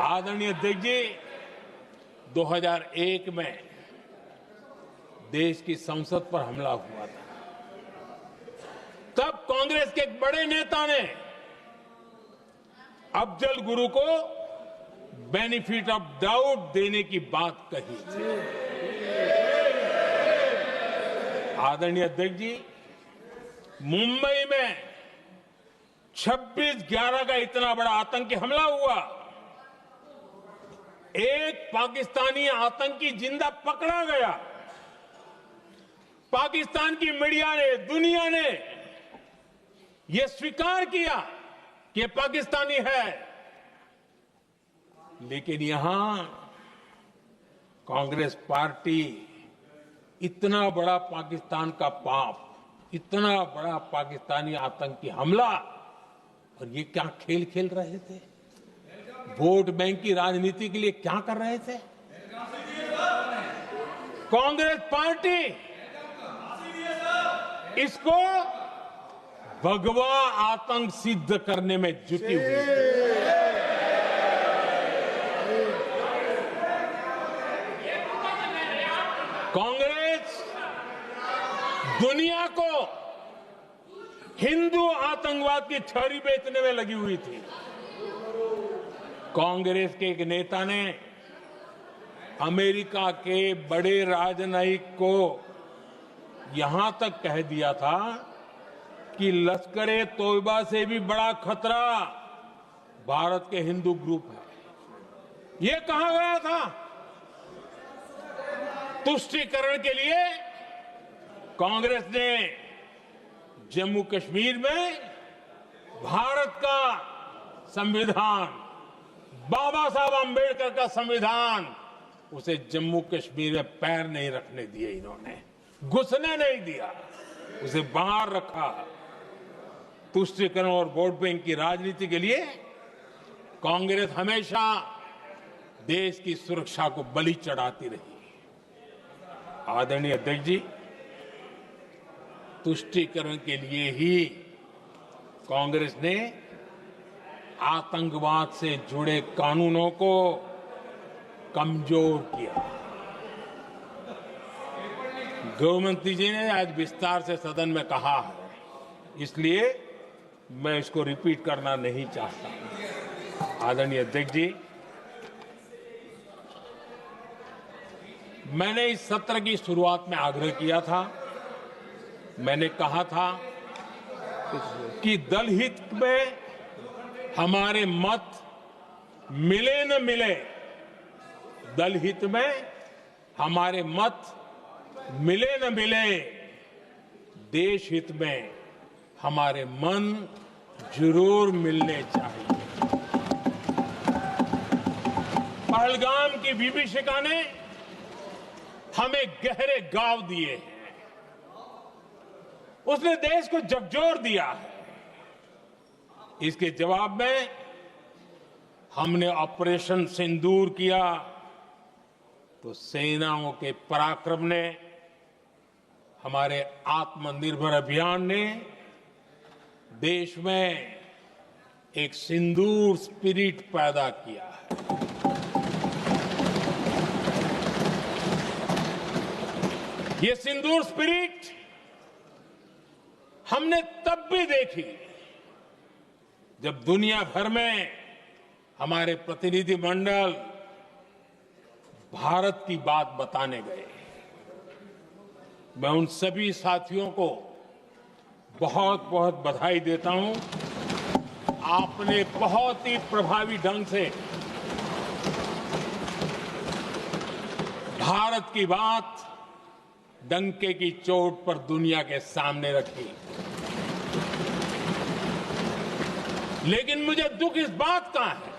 आदरणीय अध्यक्ष जी, 2001 में देश की संसद पर हमला हुआ था। तब कांग्रेस के एक बड़े नेता ने अफजल गुरु को बेनिफिट ऑफ डाउट देने की बात कही थी। आदरणीय अध्यक्ष जी, मुंबई में 26/11 का इतना बड़ा आतंकी हमला हुआ, एक पाकिस्तानी आतंकी जिंदा पकड़ा गया। पाकिस्तान की मीडिया ने, दुनिया ने यह स्वीकार किया कि ये पाकिस्तानी है, लेकिन यहां कांग्रेस पार्टी इतना बड़ा पाकिस्तान का पाप, इतना बड़ा पाकिस्तानी आतंकी हमला, और ये क्या खेल खेल रहे थे? वोट बैंक की राजनीति के लिए क्या कर रहे थे? कांग्रेस पार्टी इसको भगवा आतंक सिद्ध करने में जुटी हुई है। कांग्रेस दुनिया को हिंदू आतंकवाद की थ्योरी बेचने में लगी हुई थी। कांग्रेस के एक नेता ने अमेरिका के बड़े राजनयिक को यहां तक कह दिया था कि लश्कर-ए तोयबा से भी बड़ा खतरा भारत के हिंदू ग्रुप है। यह कहा गया था। तुष्टीकरण के लिए कांग्रेस ने जम्मू कश्मीर में भारत का संविधान, बाबा साहब आंबेडकर का संविधान, उसे जम्मू कश्मीर में पैर नहीं रखने दिए। इन्होंने घुसने नहीं दिया, उसे बाहर रखा। तुष्टीकरण और वोट बैंक की राजनीति के लिए कांग्रेस हमेशा देश की सुरक्षा को बलि चढ़ाती रही। आदरणीय अध्यक्ष जी, तुष्टीकरण के लिए ही कांग्रेस ने आतंकवाद से जुड़े कानूनों को कमजोर किया। गृहमंत्री जी ने आज विस्तार से सदन में कहा है, इसलिए मैं इसको रिपीट करना नहीं चाहता। आदरणीय अध्यक्ष जी, मैंने इस सत्र की शुरुआत में आग्रह किया था। मैंने कहा था कि दल हित में हमारे मत मिले न मिले, दल हित में हमारे मत मिले न मिले, देश हित में हमारे मन जरूर मिलने चाहिए। पहलगाम की विभीषिका ने हमें गहरे घाव दिए हैं। उसने देश को झकझोर दिया है। इसके जवाब में हमने ऑपरेशन सिंदूर किया तो सेनाओं के पराक्रम ने, हमारे आत्मनिर्भर अभियान ने देश में एक सिंदूर स्पिरिट पैदा किया है। ये सिंदूर स्पिरिट हमने तब भी देखी जब दुनिया भर में हमारे प्रतिनिधि मंडल भारत की बात बताने गए। मैं उन सभी साथियों को बहुत बहुत बधाई देता हूं। आपने बहुत ही प्रभावी ढंग से भारत की बात डंके की चोट पर दुनिया के सामने रखी। लेकिन मुझे दुख इस बात का है,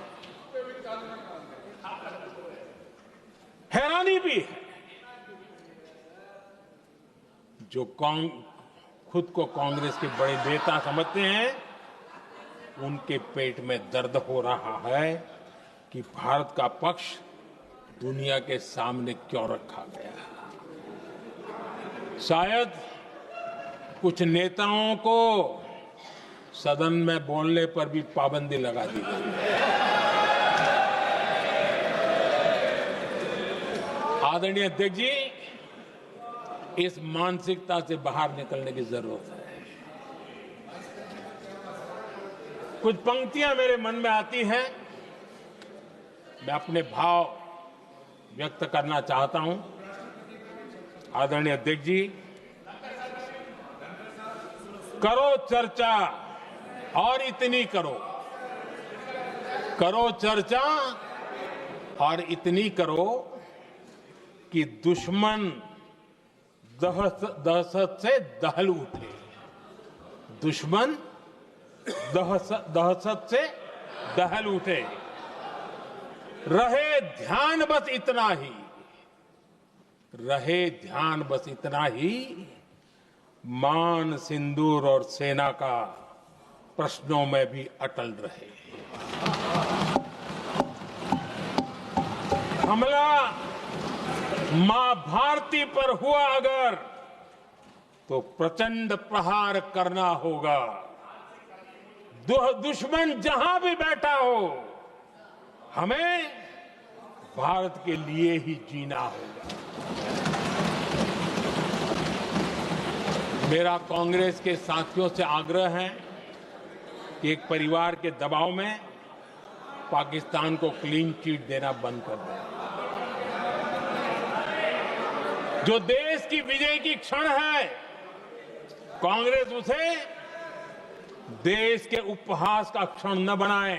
हैरानी भी है, जो खुद को कांग्रेस के बड़े नेता समझते हैं, उनके पेट में दर्द हो रहा है कि भारत का पक्ष दुनिया के सामने क्यों रखा गया है। शायद कुछ नेताओं को सदन में बोलने पर भी पाबंदी लगा दी गई। आदरणीय अध्यक्ष जी, इस मानसिकता से बाहर निकलने की जरूरत है। कुछ पंक्तियां मेरे मन में आती हैं, मैं अपने भाव व्यक्त करना चाहता हूं। आदरणीय अध्यक्ष जी, करो चर्चा और इतनी करो, करो चर्चा और इतनी करो कि दुश्मन दहशत से दहल उठे। दुश्मन दहशत से दहल उठे। रहे ध्यान बस इतना ही, रहे ध्यान बस इतना ही, मान सिंदूर और सेना का प्रश्नों में भी अटल रहे। हमला मां भारती पर हुआ अगर, तो प्रचंड प्रहार करना होगा। दुश्मन जहां भी बैठा हो, हमें भारत के लिए ही जीना होगा। मेरा कांग्रेस के साथियों से आग्रह है कि एक परिवार के दबाव में पाकिस्तान को क्लीन चिट देना बंद कर दें। जो देश की विजय की क्षण है, कांग्रेस उसे देश के उपहास का क्षण न बनाए।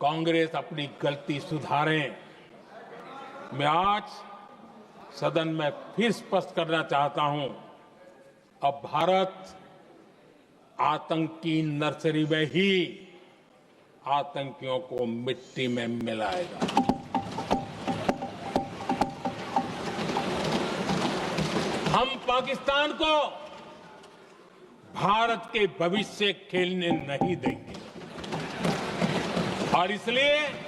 कांग्रेस अपनी गलती सुधारें। मैं आज सदन में फिर स्पष्ट करना चाहता हूं, अब भारत आतंक की नर्सरी में ही आतंकियों को मिट्टी में मिलाएगा। हम पाकिस्तान को भारत के भविष्य से खेलने नहीं देंगे और इसलिए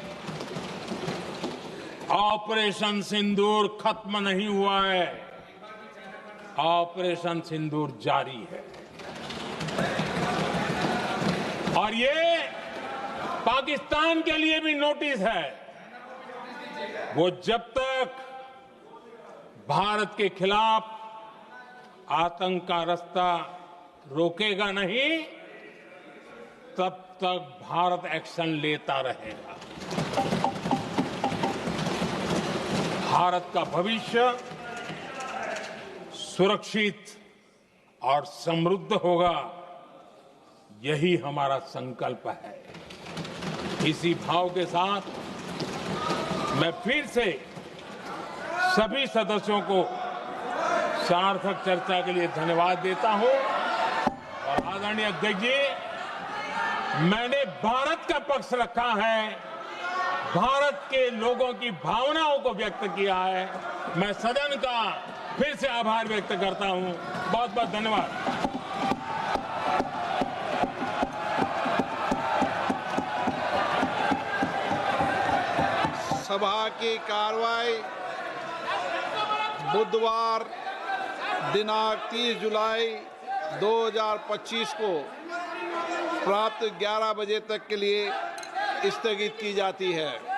ऑपरेशन सिंदूर खत्म नहीं हुआ है, ऑपरेशन सिंदूर जारी है। और ये पाकिस्तान के लिए भी नोटिस है। वो जब तक भारत के खिलाफ आतंक का रास्ता रोकेगा नहीं, तब तक भारत एक्शन लेता रहेगा। भारत का भविष्य सुरक्षित और समृद्ध होगा, यही हमारा संकल्प है। इसी भाव के साथ मैं फिर से सभी सदस्यों को सार्थक चर्चा के लिए धन्यवाद देता हूं। और आदरणीय अध्यक्ष जी, मैंने भारत का पक्ष रखा है, भारत के लोगों की भावनाओं को व्यक्त किया है। मैं सदन का फिर से आभार व्यक्त करता हूं। बहुत बहुत धन्यवाद। सभा की कार्रवाई बुधवार दिनांक 30 जुलाई 2025 को प्राप्त 11 बजे तक के लिए स्थगित की जाती है।